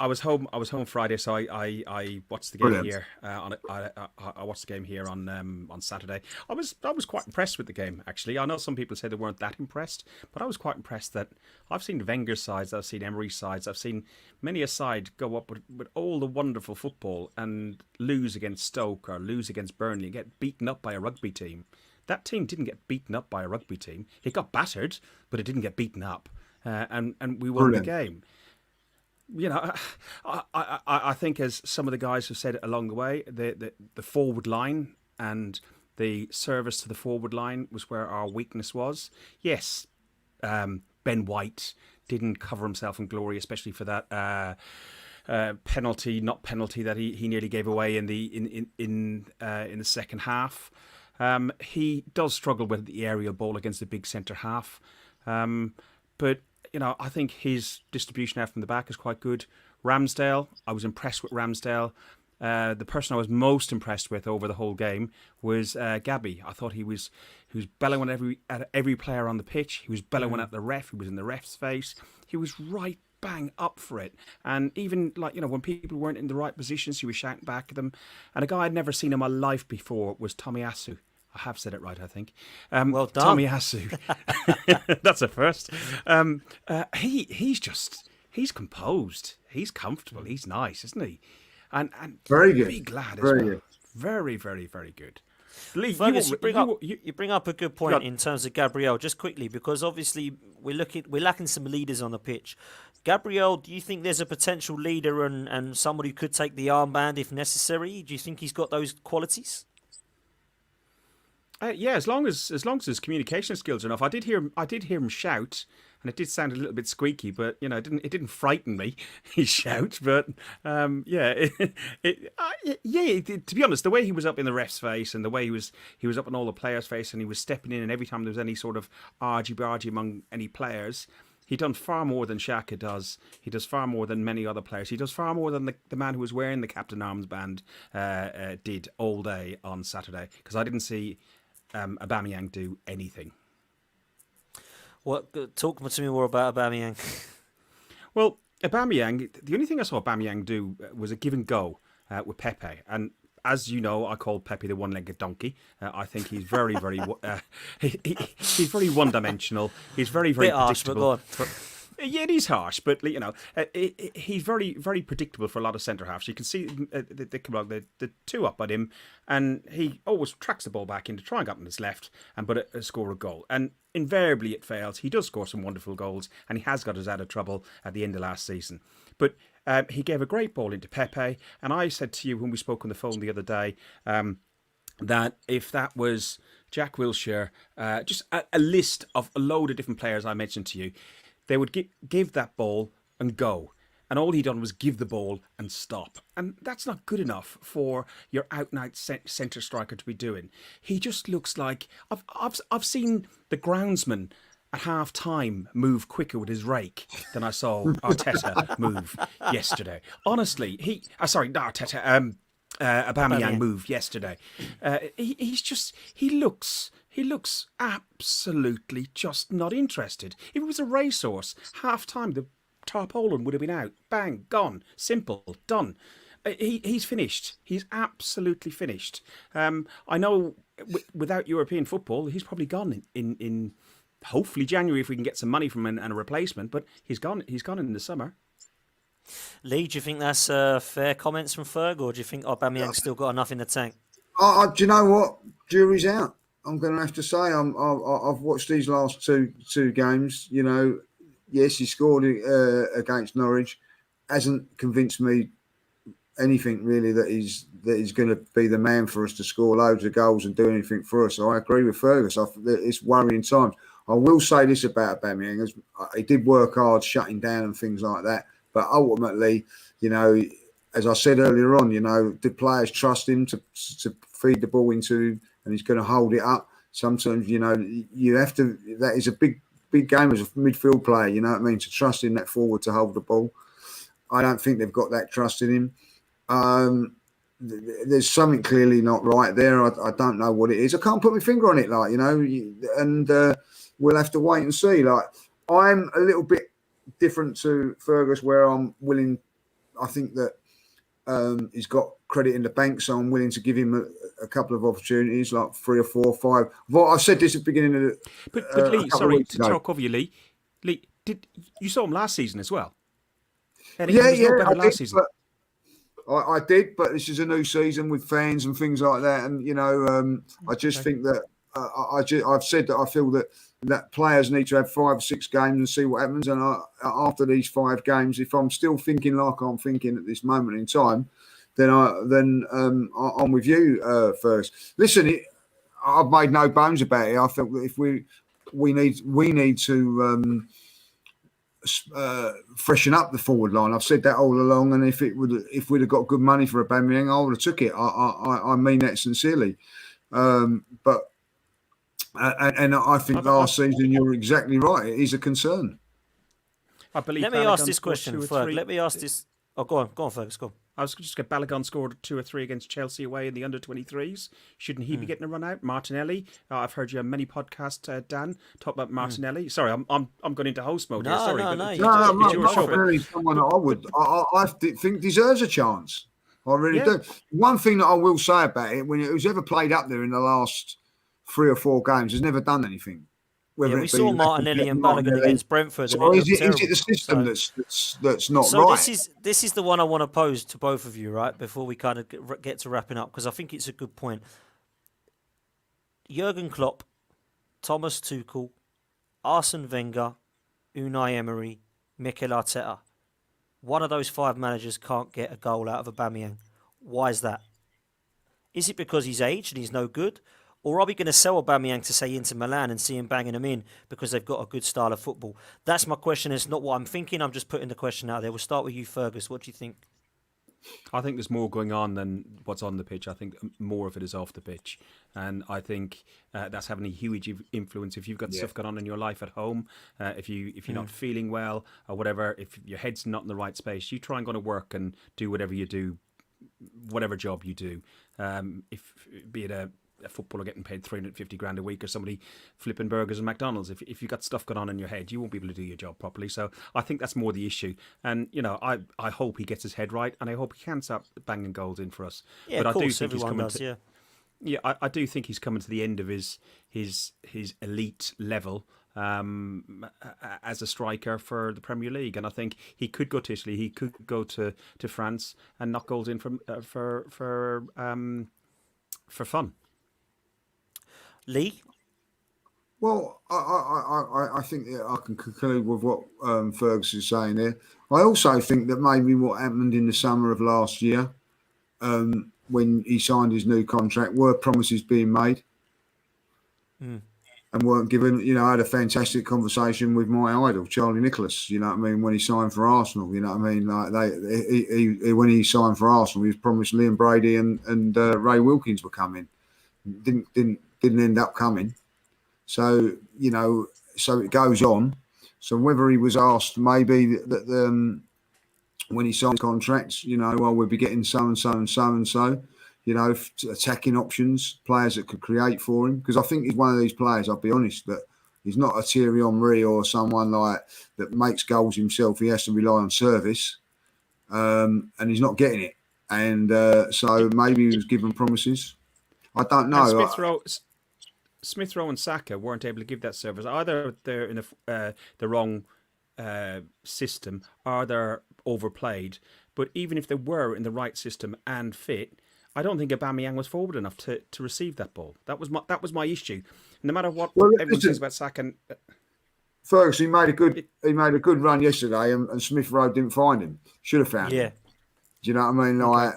was home. I was home Friday, so I watched the game here. I watched the game here on Saturday. I was quite impressed with the game. Actually, I know some people say they weren't that impressed, but I was quite impressed that I've seen Wenger's sides, I've seen Emery's sides, I've seen many a side go up with all the wonderful football and lose against Stoke or lose against Burnley and get beaten up by a rugby team. That team didn't get beaten up by a rugby team. It got battered, but it didn't get beaten up, and we won the game. You know, I think as some of the guys have said along the way, the forward line and the service to the forward line was where our weakness was. Yes, Ben White didn't cover himself in glory, especially for that penalty that he nearly gave away in the second half. He does struggle with the aerial ball against the big centre half. But, you know, I think his distribution out from the back is quite good. Ramsdale, I was impressed with Ramsdale. the person I was most impressed with over the whole game was Gabby. I thought he was bellowing at every player on the pitch. He was bellowing at the ref. He was in the ref's face. He was right bang up for it. And even when people weren't in the right positions, he was shouting back at them. And a guy I'd never seen in my life before was Tomyasu. I have said it right, I think. Well done. Tomyasu. That's a first. He's composed. He's comfortable. He's nice, isn't he? And Very good. Big lad as Very well. good. Very, very, very good. Lee, Fergus, you bring up a good point in terms of Gabriel, just quickly, because obviously we're lacking some leaders on the pitch. Gabriel, do you think there's a potential leader and somebody who could take the armband if necessary? Do you think he's got those qualities? Yeah, as long as his communication skills are enough. I did hear him shout, and it did sound a little bit squeaky, but it didn't frighten me. His shout, but to be honest, the way he was up in the ref's face and the way he was up in all the players' face, and he was stepping in, and every time there was any sort of argy-bargy among any players, he done far more than Saka does. He does far more than many other players. He does far more than the man who was wearing the Captain Armband did all day on Saturday, because I didn't see Aubameyang do anything. Talk to me more about Aubameyang. Well, Aubameyang, the only thing I saw Aubameyang do was a give and go with Pepe, and as you know, I call Pepe the one-legged donkey. I think he's very, very he's very one-dimensional. He's very, very predictable. Harsh, but go on. Yeah, it is harsh, but he's very, very predictable for a lot of centre halves. You can see the two up at him, and he always tracks the ball back in to try and get on his left and score a goal. And invariably it fails. He does score some wonderful goals, and he has got us out of trouble at the end of last season. But he gave a great ball into Pepe, and I said to you when we spoke on the phone the other day that if that was Jack Wilshere, just a list of a load of different players I mentioned to you, they would give that ball and go. And all he done was give the ball and stop. And that's not good enough for your out-and-out centre striker to be doing. He just looks like... I've seen the groundsman at half-time move quicker with his rake than I saw Arteta move yesterday. Honestly, Aubameyang move yesterday. He looks absolutely just not interested. If it was a racehorse, half-time, the tarpaulin would have been out. Bang, gone. Simple, done. He's finished. He's absolutely finished. I know without European football, he's probably gone in hopefully January if we can get some money from him and a replacement, but he's gone in the summer. Lee, do you think that's fair comments from Ferg, or do you think Aubameyang's still got enough in the tank? Do you know what? Jury's out. I'm going to have to say I've watched these last two games. Yes, he scored against Norwich. Hasn't convinced me anything really that he's going to be the man for us to score loads of goals and do anything for us. So I agree with Fergus. It's worrying times. I will say this about Aubameyang: he did work hard, shutting down and things like that. But ultimately, as I said earlier on, the players trust him to feed the ball into, and he's going to hold it up. Sometimes, you have to. That is a big game as a midfield player. You know what I mean? To trust in that forward to hold the ball. I don't think they've got that trust in him. There's something clearly not right there. I don't know what it is. I can't put my finger on it, and we'll have to wait and see. I'm a little bit different to Fergus, where I'm willing. I think that he's got credit in the bank, so I'm willing to give him a couple of opportunities, like 3 or 4 or 5. Well, I said this at the beginning of the. But Lee, sorry to talk over you, Lee. Lee, did you saw him last season as well? And yeah, last season. I did, but this is a new season with fans and things like that, and I just think that I've said that I feel that players need to have 5 or 6 games and see what happens. And after these 5 games, if I'm still thinking like I'm thinking at this moment in time, then I'm with you first. Listen, I've made no bones about it. I felt that if we need to freshen up the forward line. I've said that all along, and if we'd have got good money for Aubameyang, I would have took it. I mean that sincerely, but. And I think last season you're exactly right. It is a concern. I believe. Let me ask this question, Ferg. Let me ask this. Oh, go on, Fergus, go on. I was just going Balogun scored 2 or 3 against Chelsea away in the under-23s. Shouldn't he be getting a run out? Martinelli. I've heard you on many podcasts, Dan, talk about Martinelli. Sorry, I'm going into host mode here. Sorry, No, but you No, do it. it's your show. Martinelli is someone that I think deserves a chance. I really do. One thing that I will say about it, when who's ever played up there in the last 3 or 4 games has never done anything. Yeah, we saw Martinelli and Balogun against Brentford. So and is it the system that's not right? This is the one I want to pose to both of you, right? Before we kind of get to wrapping up, because I think it's a good point. Jurgen Klopp, Thomas Tuchel, Arsene Wenger, Unai Emery, Mikel Arteta. One of those 5 managers can't get a goal out of Aubameyang. Why is that? Is it because he's aged and he's no good? Or are we going to sell Aubameyang to, say, Inter Milan and see him banging them in because they've got a good style of football? That's my question. It's not what I'm thinking. I'm just putting the question out there. We'll start with you, Fergus. What do you think? I think there's more going on than what's on the pitch. I think more of it is off the pitch. And I think that's having a huge influence. If you've got stuff going on in your life at home, if you're not feeling well or whatever, if your head's not in the right space, you try and go to work and do whatever you do, whatever job you do. If be it a footballer getting paid 350 grand a week or somebody flipping burgers in McDonald's, if you've got stuff going on in your head, you won't be able to do your job properly. So I think that's more the issue. And I hope he gets his head right, and I hope he can start banging goals in for us. Yeah, but of course, I do think everyone he's coming does. Yeah, I do think he's coming to the end of his elite level as a striker for the Premier League, and I think he could go to Italy, he could go to France and knock goals in for fun. Lee? Well, I think that I can conclude with what Fergus is saying there. I also think that maybe what happened in the summer of last year, when he signed his new contract, were promises being made and weren't given. I had a fantastic conversation with my idol, Charlie Nicholas. You know what I mean? When he signed for Arsenal, you know what I mean? Like when he signed for Arsenal, he was promised Liam Brady and Ray Wilkins were coming. Didn't end up coming. So, so it goes on. So whether he was asked maybe that when he signed contracts, we'll be getting so and so and so and so, attacking options, players that could create for him. Because I think he's one of these players, I'll be honest, that he's not a Thierry Henry or someone like that makes goals himself. He has to rely on service, and he's not getting it. And so maybe he was given promises. I don't know. Smith Rowe and Saka weren't able to give that service. Either they're in the wrong system, or they're overplayed. But even if they were in the right system and fit, I don't think Aubameyang was forward enough to receive that ball. That was my issue. No matter what everyone says about Saka. Fergus, he made a good run yesterday, and Smith Rowe didn't find him. Should have found him. Do you know what I mean? Like,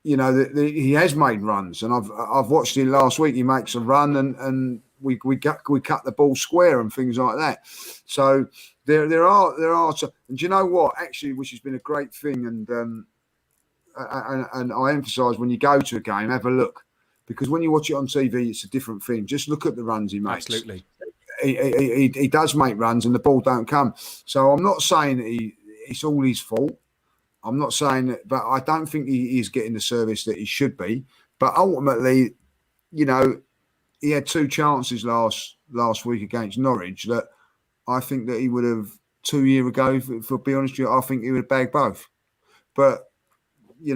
he has made runs, and I've watched him last week. He makes a run, and we cut the ball square and things like that. So there are. And do you know what? Actually, which has been a great thing, and I emphasise when you go to a game, have a look, because when you watch it on TV, it's a different thing. Just look at the runs he makes. Absolutely, he does make runs, and the ball don't come. So I'm not saying that it's all his fault. I'm not saying that, but I don't think he is getting the service that he should be. But ultimately, he had 2 chances last week against Norwich that I think that he would have 2 years ago, for be honest with you, I think he would have bagged both. But, I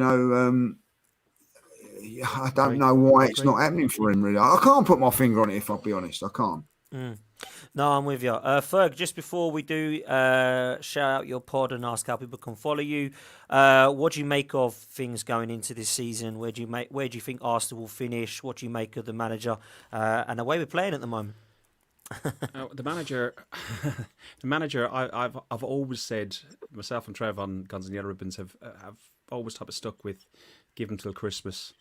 don't know why it's not happening for him, really. I can't put my finger on it, if I'll be honest. I can't. No, I'm with you. Ferg, just before we do shout out your pod and ask how people can follow you, what do you make of things going into this season? Where do you think Arsenal will finish? What do you make of the manager and the way we're playing at the moment? The manager. I've always said, myself and Trev on Guns and Yellow Ribbons have always type of stuck with give him till Christmas.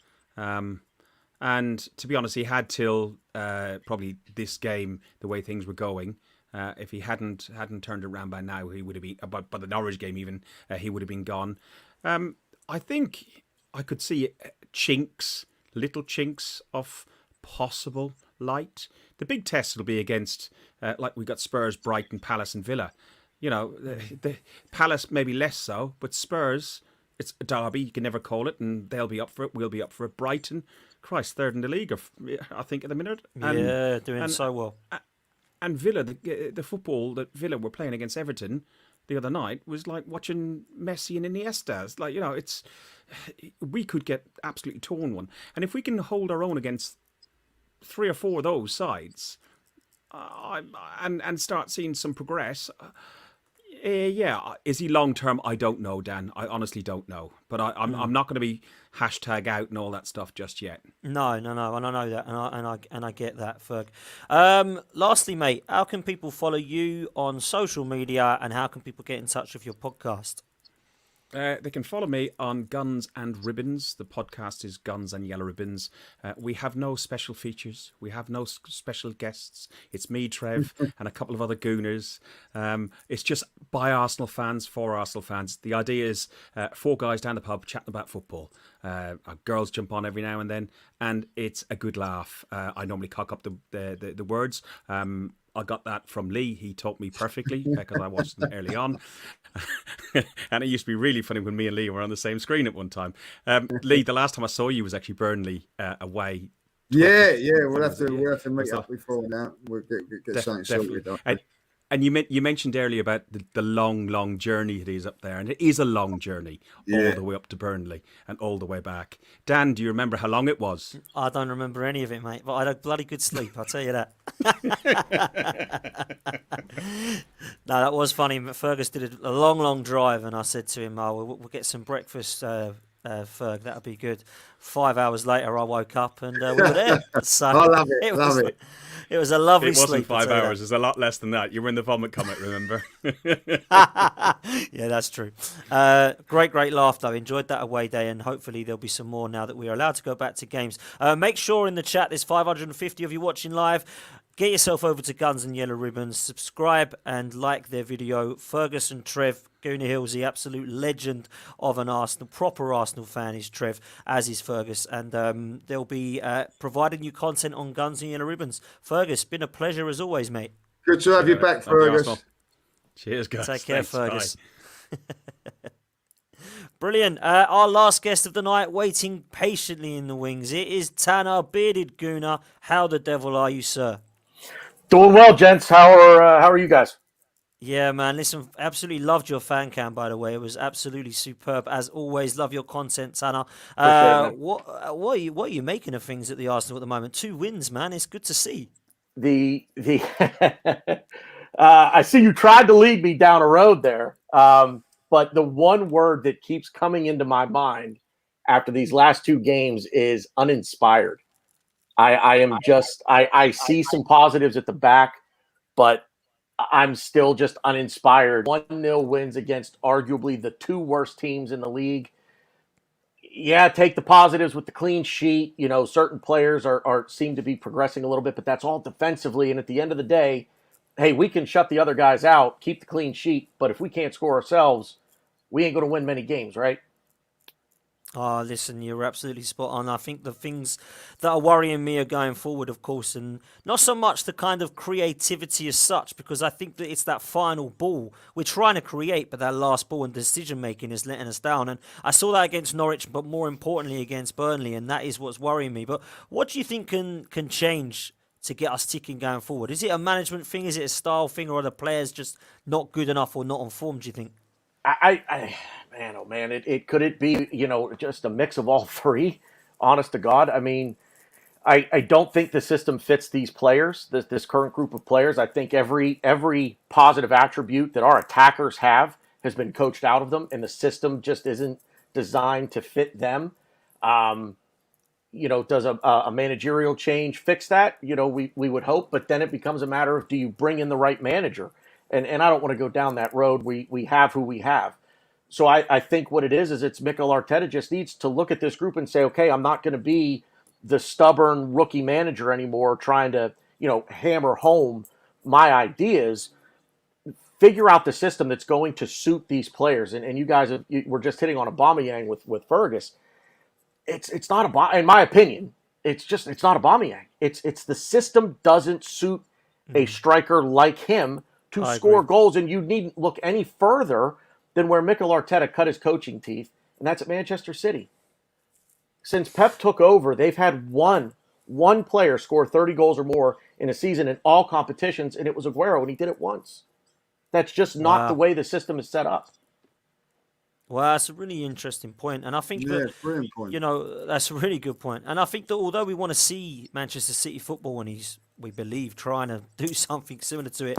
And to be honest, he had till probably this game, the way things were going. If he hadn't turned it around by now, he would have been, by the Norwich game even, he would have been gone. I think I could see little chinks of possible light. The big test will be against, like we got Spurs, Brighton, Palace and Villa. You know, the Palace maybe less so, but Spurs, it's a derby. You can never call it, and they'll be up for it. We'll be up for it. Brighton, Christ, third in the league, I think, at the minute. And, doing so well. And Villa, the football that Villa were playing against Everton the other night was like watching Messi and Iniesta. It's like, you know, we could get absolutely torn one. And if we can hold our own against 3 or 4 of those sides, and start seeing some progress. Yeah, is he long term? I don't know, Dan. I honestly don't know. But I'm not going to be hashtag out and all that stuff just yet. No, and I know that, and I get that, Ferg. Lastly, mate, how can people follow you on social media, and how can people get in touch with your podcast? They can follow me on Guns and Ribbons. The podcast is Guns and Yellow Ribbons. We have no special features. We have no special guests. It's me, Trev, and a couple of other gooners. It's just by Arsenal fans, for Arsenal fans. The idea is 4 guys down the pub chatting about football. Girls jump on every now and then, and it's a good laugh. I normally cock up the words. I got that from Lee. He taught me perfectly because I watched them early on. And it used to be really funny when me and Lee were on the same screen at one time. Lee, the last time I saw you was actually Burnley away. Yeah. We'll have to meet up before now. We'll get something sorted. And you mentioned earlier about the long journey it is up there, and it is a long journey all the way up to Burnley and all the way back. Dan, do you remember how long it was? I don't remember any of it, mate, but I had a bloody good sleep, I'll tell you that. No, that was funny. Fergus did a long drive, and I said to him, we'll get some breakfast, Ferg, that'll be good. 5 hours later, I woke up and we were there. So I love it. It was a lovely sleep. It wasn't sleep, 5 hours. It was a lot less than that. You were in the vomit comet, remember? Yeah, that's true. Great laugh, though. Enjoyed that away day, and hopefully there'll be some more now that we are allowed to go back to games. Make sure in the chat, there's 550 of you watching live. Get yourself over to Guns and Yellow Ribbons, subscribe and like their video. Fergus and Trev, Gooner Hill's the absolute legend of an proper Arsenal fan is Trev, as is Fergus. And they'll be providing you content on Guns and Yellow Ribbons. Fergus, been a pleasure as always, mate. Good to have you back, Fergus. Cheers, guys. Take care, Thanks, Fergus. Brilliant. Our last guest of the night, waiting patiently in the wings. It is Tanner, bearded Gooner. How the devil are you, sir? Doing well, gents. How are you guys? Yeah, man. Listen, absolutely loved your fan cam, by the way. It was absolutely superb. As always, love your content, Tanner. What are you making of things at the Arsenal at the moment? 2 wins, man. It's good to see. I see you tried to lead me down a road there. But the one word that keeps coming into my mind after these last 2 games is uninspired. I see some positives at the back, but I'm still just uninspired. 1-0 wins against arguably the 2 worst teams in the league. Yeah, take the positives with the clean sheet. You know, certain players seem to be progressing a little bit, but that's all defensively. And at the end of the day, hey, we can shut the other guys out, keep the clean sheet, but if we can't score ourselves, we ain't going to win many games, right? Oh, listen, you're absolutely spot on. I think the things that are worrying me are going forward, of course, and not so much the kind of creativity as such, because I think that it's that final ball we're trying to create, but that last ball and decision-making is letting us down. And I saw that against Norwich, but more importantly against Burnley, and that is what's worrying me. But what do you think can change to get us ticking going forward? Is it a management thing? Is it a style thing? Or are the players just not good enough or not on form, do you think? Man, oh man, could it be, just a mix of all 3, honest to God? I mean, I don't think the system fits these players, this current group of players. I think every positive attribute that our attackers have has been coached out of them, and the system just isn't designed to fit them. Does a managerial change fix that? We would hope, but then it becomes a matter of, do you bring in the right manager? And I don't want to go down that road. We have who we have. So I think what it is it's Mikel Arteta just needs to look at this group and say, okay, I'm not going to be the stubborn rookie manager anymore trying to, hammer home my ideas. Figure out the system that's going to suit these players. And you guys were just hitting on Aubameyang with Fergus. It's not in my opinion, it's not Aubameyang. It's the system doesn't suit a striker like him to I score agree. goals, and you needn't look any further than where Mikel Arteta cut his coaching teeth, and that's at Manchester City. Since Pep took over, they've had one player score 30 goals or more in a season in all competitions, and it was Aguero, and he did it once. That's just not the Wow. way the system is set up. Well, that's a really interesting point, and I think Yeah, that brilliant point. that's a really good point. And I think that although we want to see Manchester City football, and we believe, trying to do something similar to it,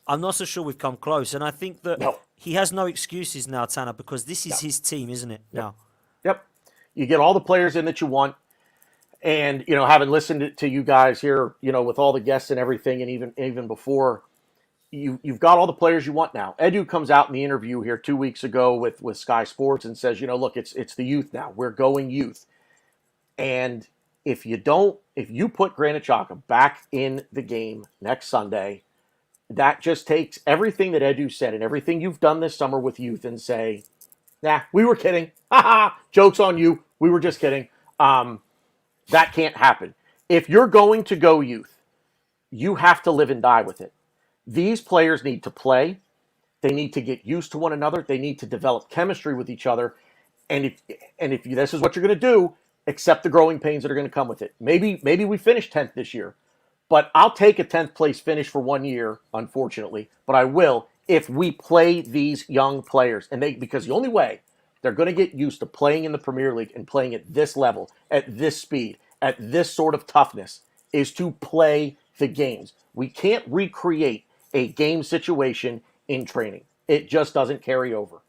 I'm not so sure we've come close. And I think that No. he has no excuses now, Tanner, because this is Yeah. his team, isn't it? Now, Yep. You get all the players in that you want. And, having listened to you guys here, with all the guests and everything, and even before, you've got all the players you want now. Edu comes out in the interview here 2 weeks ago with Sky Sports and says, look, it's the youth now. We're going youth. And if you put Granit Xhaka back in the game next Sunday, that just takes everything that Edu said and everything you've done this summer with youth and say, nah, we were kidding. Ha ha, joke's on you. We were just kidding. That can't happen. If you're going to go youth, you have to live and die with it. These players need to play. They need to get used to one another. They need to develop chemistry with each other. And if this is what you're going to do, accept the growing pains that are going to come with it. Maybe we finish 10th this year, but I'll take a 10th place finish for 1 year, unfortunately. But I will if we play these young players, because the only way they're going to get used to playing in the Premier League and playing at this level, at this speed, at this sort of toughness, is to play the games. We can't recreate a game situation in training. It just doesn't carry over.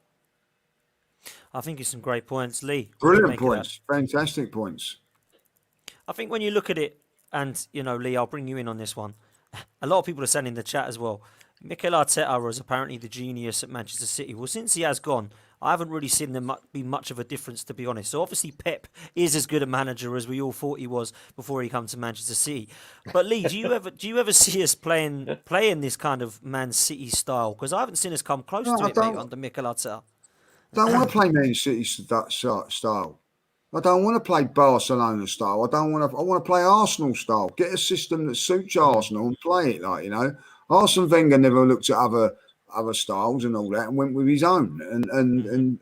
I think it's some great points, Lee. what do you Brilliant make of that? points. Fantastic points. I think when you look at it, and Lee, I'll bring you in on this one. A lot of people are saying in the chat as well, Mikel Arteta was apparently the genius at Manchester City. Well, since he has gone, I haven't really seen there be much of a difference, to be honest. So obviously Pep is as good a manager as we all thought he was before he came to Manchester City. But Lee, do you ever see us playing this kind of Man City style? Because I haven't seen us come close No, to I it, mate, don't. under Mikel Arteta. I don't want to play Man City style. I don't want to play Barcelona style. I want to play Arsenal style. Get a system that suits Arsenal and play it Arsene Wenger never looked at other styles and all that and went with his own. And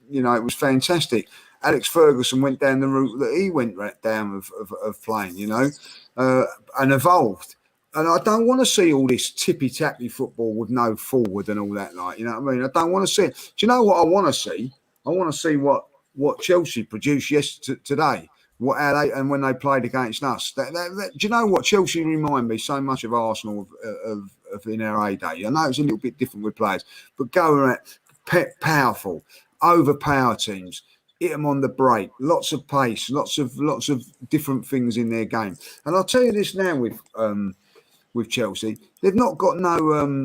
it was fantastic. Alex Ferguson went down the route that he went down of playing, and evolved. And I don't want to see all this tippy-tappy football with no forward and all that, you know what I mean? I don't want to see it. Do you know what I want to see? I want to see what Chelsea produced today, when they played against us. Do you know what? Chelsea remind me so much of Arsenal of in our heyday. I know it's a little bit different with players, but go powerful, overpower teams. Hit them on the break, lots of pace, lots of different things in their game. And I'll tell you this now with Chelsea, they've got no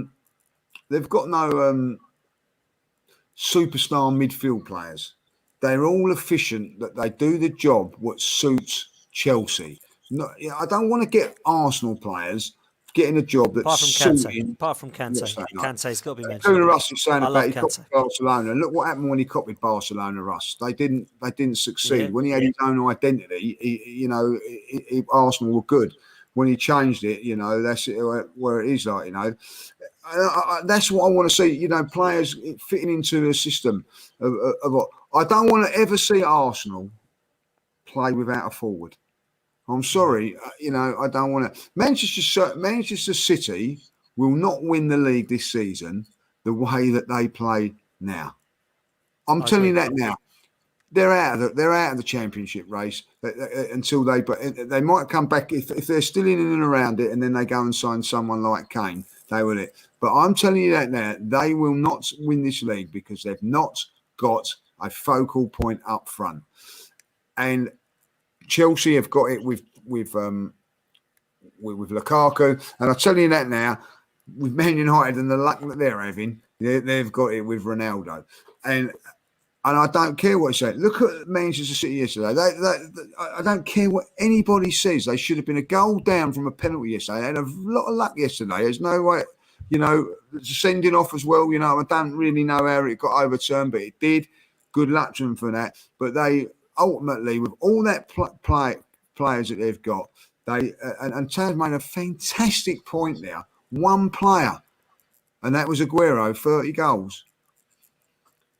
superstar midfield players. They're all efficient. That they do the job what suits Chelsea. I don't want to get Arsenal players getting a job that's suiting. Apart from Kante. Kante's got to be mentioned. Tuna Russ is saying I about love he copied Barcelona. Look what happened when he copied Barcelona, Russ. They didn't succeed. Yeah. When he had his own identity, Arsenal were good. When he changed it, that's where it is. That's what I want to see. Players fitting into a system. I don't want to ever see Arsenal play without a forward. I'm sorry, I don't want to. Manchester City will not win the league this season the way that they play now. I'm telling you that now. They're out of the championship race until they might come back if they're still in and around it, and then they go and sign someone like Kane. They will it. But I'm telling you that now, they will not win this league because they've not got a focal point up front. And Chelsea have got it with Lukaku, and I'll tell you that now, with Man United and the luck that they're having, they've got it with Ronaldo, and I don't care what they say. Look at Manchester City yesterday. I don't care what anybody says. They should have been a goal down from a penalty yesterday. They had a lot of luck yesterday. There's no way, sending off as well. I don't really know how it got overturned, but it did. Good luck to them for that. But they ultimately, with all that players that they've got, and Taz made a fantastic point there. One player and that was Aguero, 30 goals.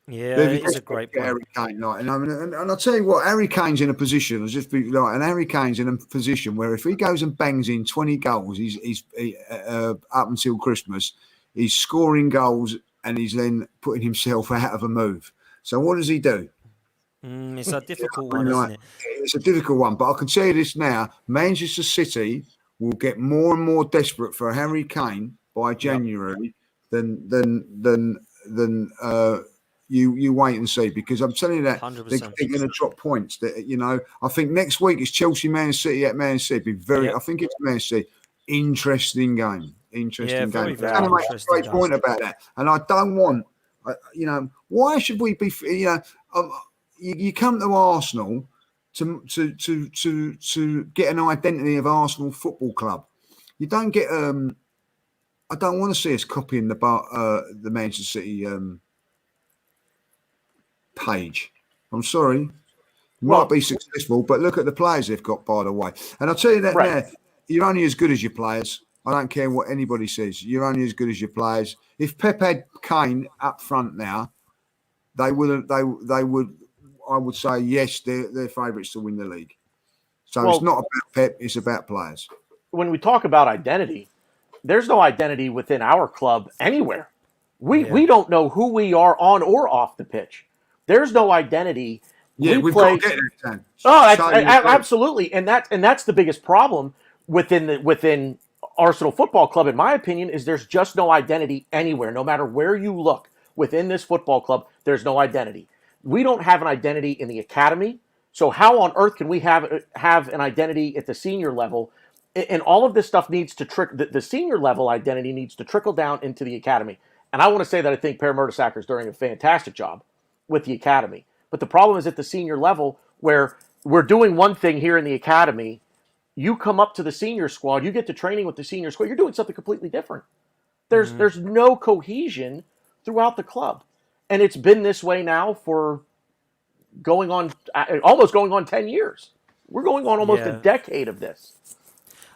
Yeah, it's a great point. Harry Kane, like, and I'll tell you what, Harry Kane's in a position, and Harry Kane's in a position where if he goes and bangs in 20 goals, he's up until Christmas, he's scoring goals and he's then putting himself out of a move. So what does he do? It's a difficult one, isn't it? It's a difficult one, but I can tell you this now: Manchester City will get more and more desperate for Harry Kane by January than you wait and see, because I'm telling you that 100%. they're going to drop points. That I think next week is Chelsea Man City at Man City. I think it's Man City. Interesting game. Interesting game. Very I'm going to make a great point about that, and I don't want. Why should we be? You come to Arsenal to get an identity of Arsenal Football Club. You don't get. I don't want to see us copying the Manchester City page. I'm sorry. Might be successful, but look at the players they've got, by the way. And I'll tell you that now, you're only as good as your players. I don't care what anybody says. You're only as good as your players. If Pep had Kane up front now, they would. I would say yes, they're favourites to win the league. So it's not about Pep; it's about players. When we talk about identity, there's no identity within our club anywhere. We don't know who we are on or off the pitch. There's no identity. Yeah, we've got to get there, Sam. Absolutely, and that's the biggest problem within Arsenal Football Club, in my opinion, is there's just no identity anywhere. No matter where you look within this football club, there's no identity. We don't have an identity in the academy. So how on earth can we have an identity at the senior level? And all of this stuff needs to the senior level identity needs to trickle down into the academy. And I want to say that I think Per Mertesacker is doing a fantastic job with the academy. But the problem is at the senior level, where we're doing one thing here in the academy. You come up to the senior squad, you get to training with the senior squad, you're doing something completely different. There's no cohesion throughout the club. And it's been this way now for almost going on 10 years. We're going on almost a decade of this.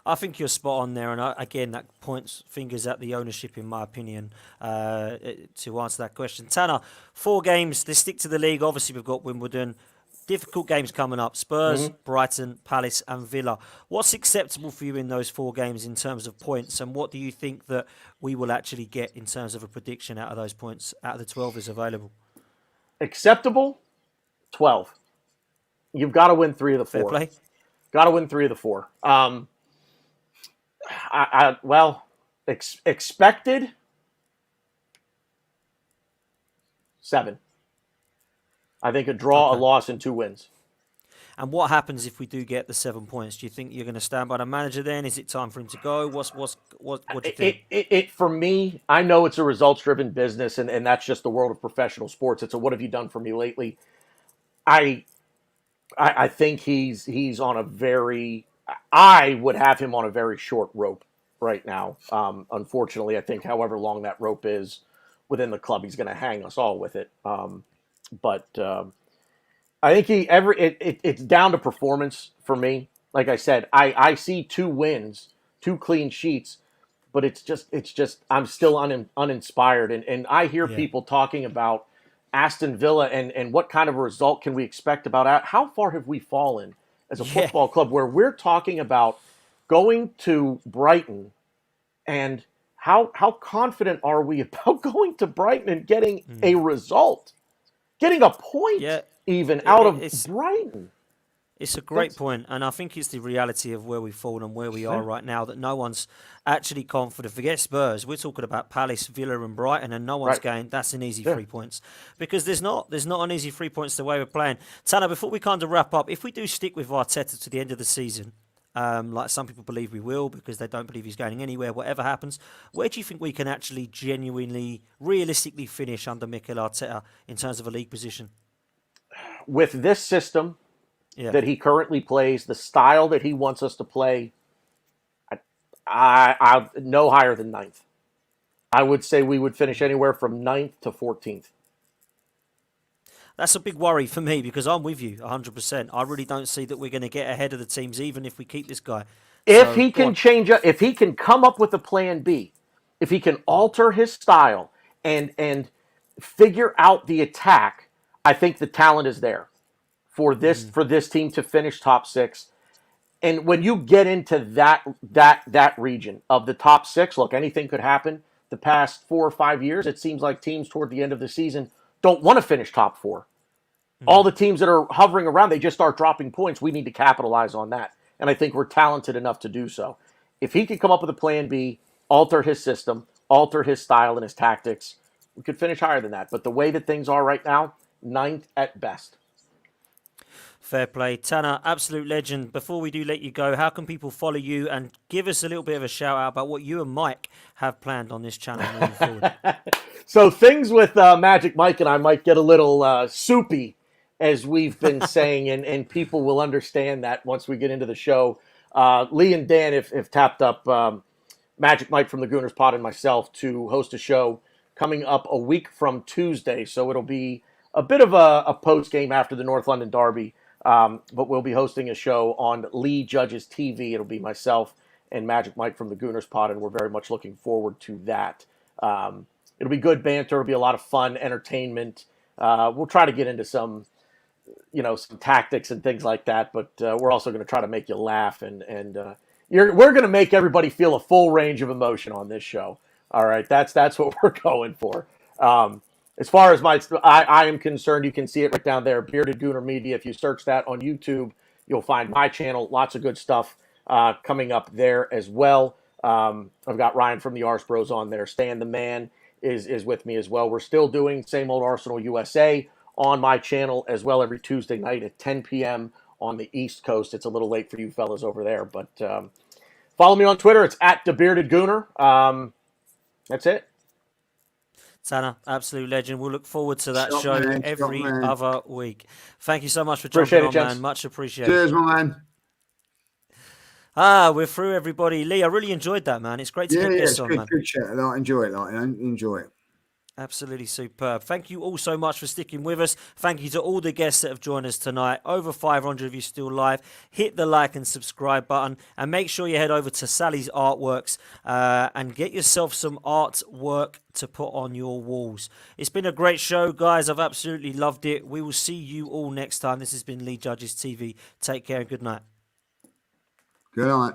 I think you're spot on there, and again, that points fingers at the ownership, in my opinion, to answer that question. Tanner, 4 games, they stick to the league. Obviously, we've got Wimbledon. Difficult games coming up: Spurs, Brighton, Palace and Villa. What's acceptable for you in those 4 games in terms of points, and what do you think that we will actually get in terms of a prediction out of those points, out of the 12 is available? Acceptable, 12. You've got to win 3 of the 4. Fair play. Got to win 3 of the 4. Expected 7. I think a draw, a loss, and 2 wins. And what happens if we do get the 7 points? Do you think you're going to stand by the manager then? Is it time for him to go? What do you think? For me, I know it's a results-driven business, and that's just the world of professional sports. It's a what have you done for me lately? I think he's on a very. I would have him on a very short rope right now. Unfortunately, I think however long that rope is within the club, he's going to hang us all with it. But I think it's down to performance for me. Like I said, I see 2 wins, 2 clean sheets, but it's just I'm still uninspired. And I hear people talking about Aston Villa and what kind of a result can we expect about how far have we fallen as a football club where we're talking about going to Brighton, and how confident are we about going to Brighton and getting a result? Getting a point out of Brighton. It's a great point, and I think it's the reality of where we've fallen and where we are right now that no one's actually confident. Forget Spurs. We're talking about Palace, Villa and Brighton, and no one's going, that's an easy 3 points. Because there's not an easy 3 points the way we're playing. Tanner, before we kind of wrap up, if we do stick with Arteta to the end of the season, like some people believe we will because they don't believe he's going anywhere, whatever happens, where do you think we can actually genuinely, realistically finish under Mikel Arteta in terms of a league position? With this system that he currently plays, the style that he wants us to play, I no higher than 9th. I would say we would finish anywhere from 9th to 14th. That's a big worry for me because I'm with you 100%. I really don't see that we're going to get ahead of the teams even if we keep this guy. If he can change up, if he can come up with a plan B, if he can alter his style and figure out the attack, I think the talent is there for this team to finish top 6. And when you get into that region of the top 6, look, anything could happen. The past 4 or 5 years, it seems like teams toward the end of the season don't want to finish top 4. All the teams that are hovering around, they just start dropping points. We need to capitalize on that. And I think we're talented enough to do so. If he could come up with a plan B, alter his system, alter his style and his tactics, we could finish higher than that. But the way that things are right now, 9th at best. Fair play. Tanner, absolute legend. Before we do let you go, how can people follow you and give us a little bit of a shout out about what you and Mike have planned on this channel moving forward? So things with Magic Mike and I might get a little soupy, as we've been saying, and people will understand that once we get into the show. Lee and Dan have tapped up Magic Mike from the Gooners Pod and myself to host a show coming up a week from Tuesday. So it'll be a bit of a post game after the North London Derby. But we'll be hosting a show on Lee Judge's TV. It'll be myself and Magic Mike from the Gooners Pod, and we're very much looking forward to that. It'll be good banter. It'll be a lot of fun, entertainment. We'll try to get into some tactics and things like that, but we're also going to try to make you laugh, and we're going to make everybody feel a full range of emotion on this show. All right, that's what we're going for. As far as I am concerned, you can see it right down there, Bearded Gooner Media. If you search that on YouTube, you'll find my channel. Lots of good stuff coming up there as well. I've got Ryan from the Arse Bros on there. Stan the Man is with me as well. We're still doing Same Old Arsenal USA on my channel as well every Tuesday night at 10 p.m. on the East Coast. It's a little late for you fellas over there, but follow me on Twitter. It's at @TheBeardedGooner. That's it. Tanner, absolute legend. We'll look forward to that Stop, show man. every Stop, man. other week. Thank you so much for Appreciate jumping it, on, gents. man. Much appreciated. Cheers, my man. We're through, everybody. Lee, I really enjoyed that, man. It's great to get It's this on, good, man. good chat. I enjoy it. Enjoy it. Absolutely superb. Thank you all so much for sticking with us. Thank you to all the guests that have joined us tonight. Over 500 of you still live. Hit the like and subscribe button, and make sure you head over to Sally's Artworks and get yourself some artwork to put on your walls. It's been a great show, guys. I've absolutely loved it. We will see you all next time. This has been Lee Judge's TV. Take care and good night. Good night.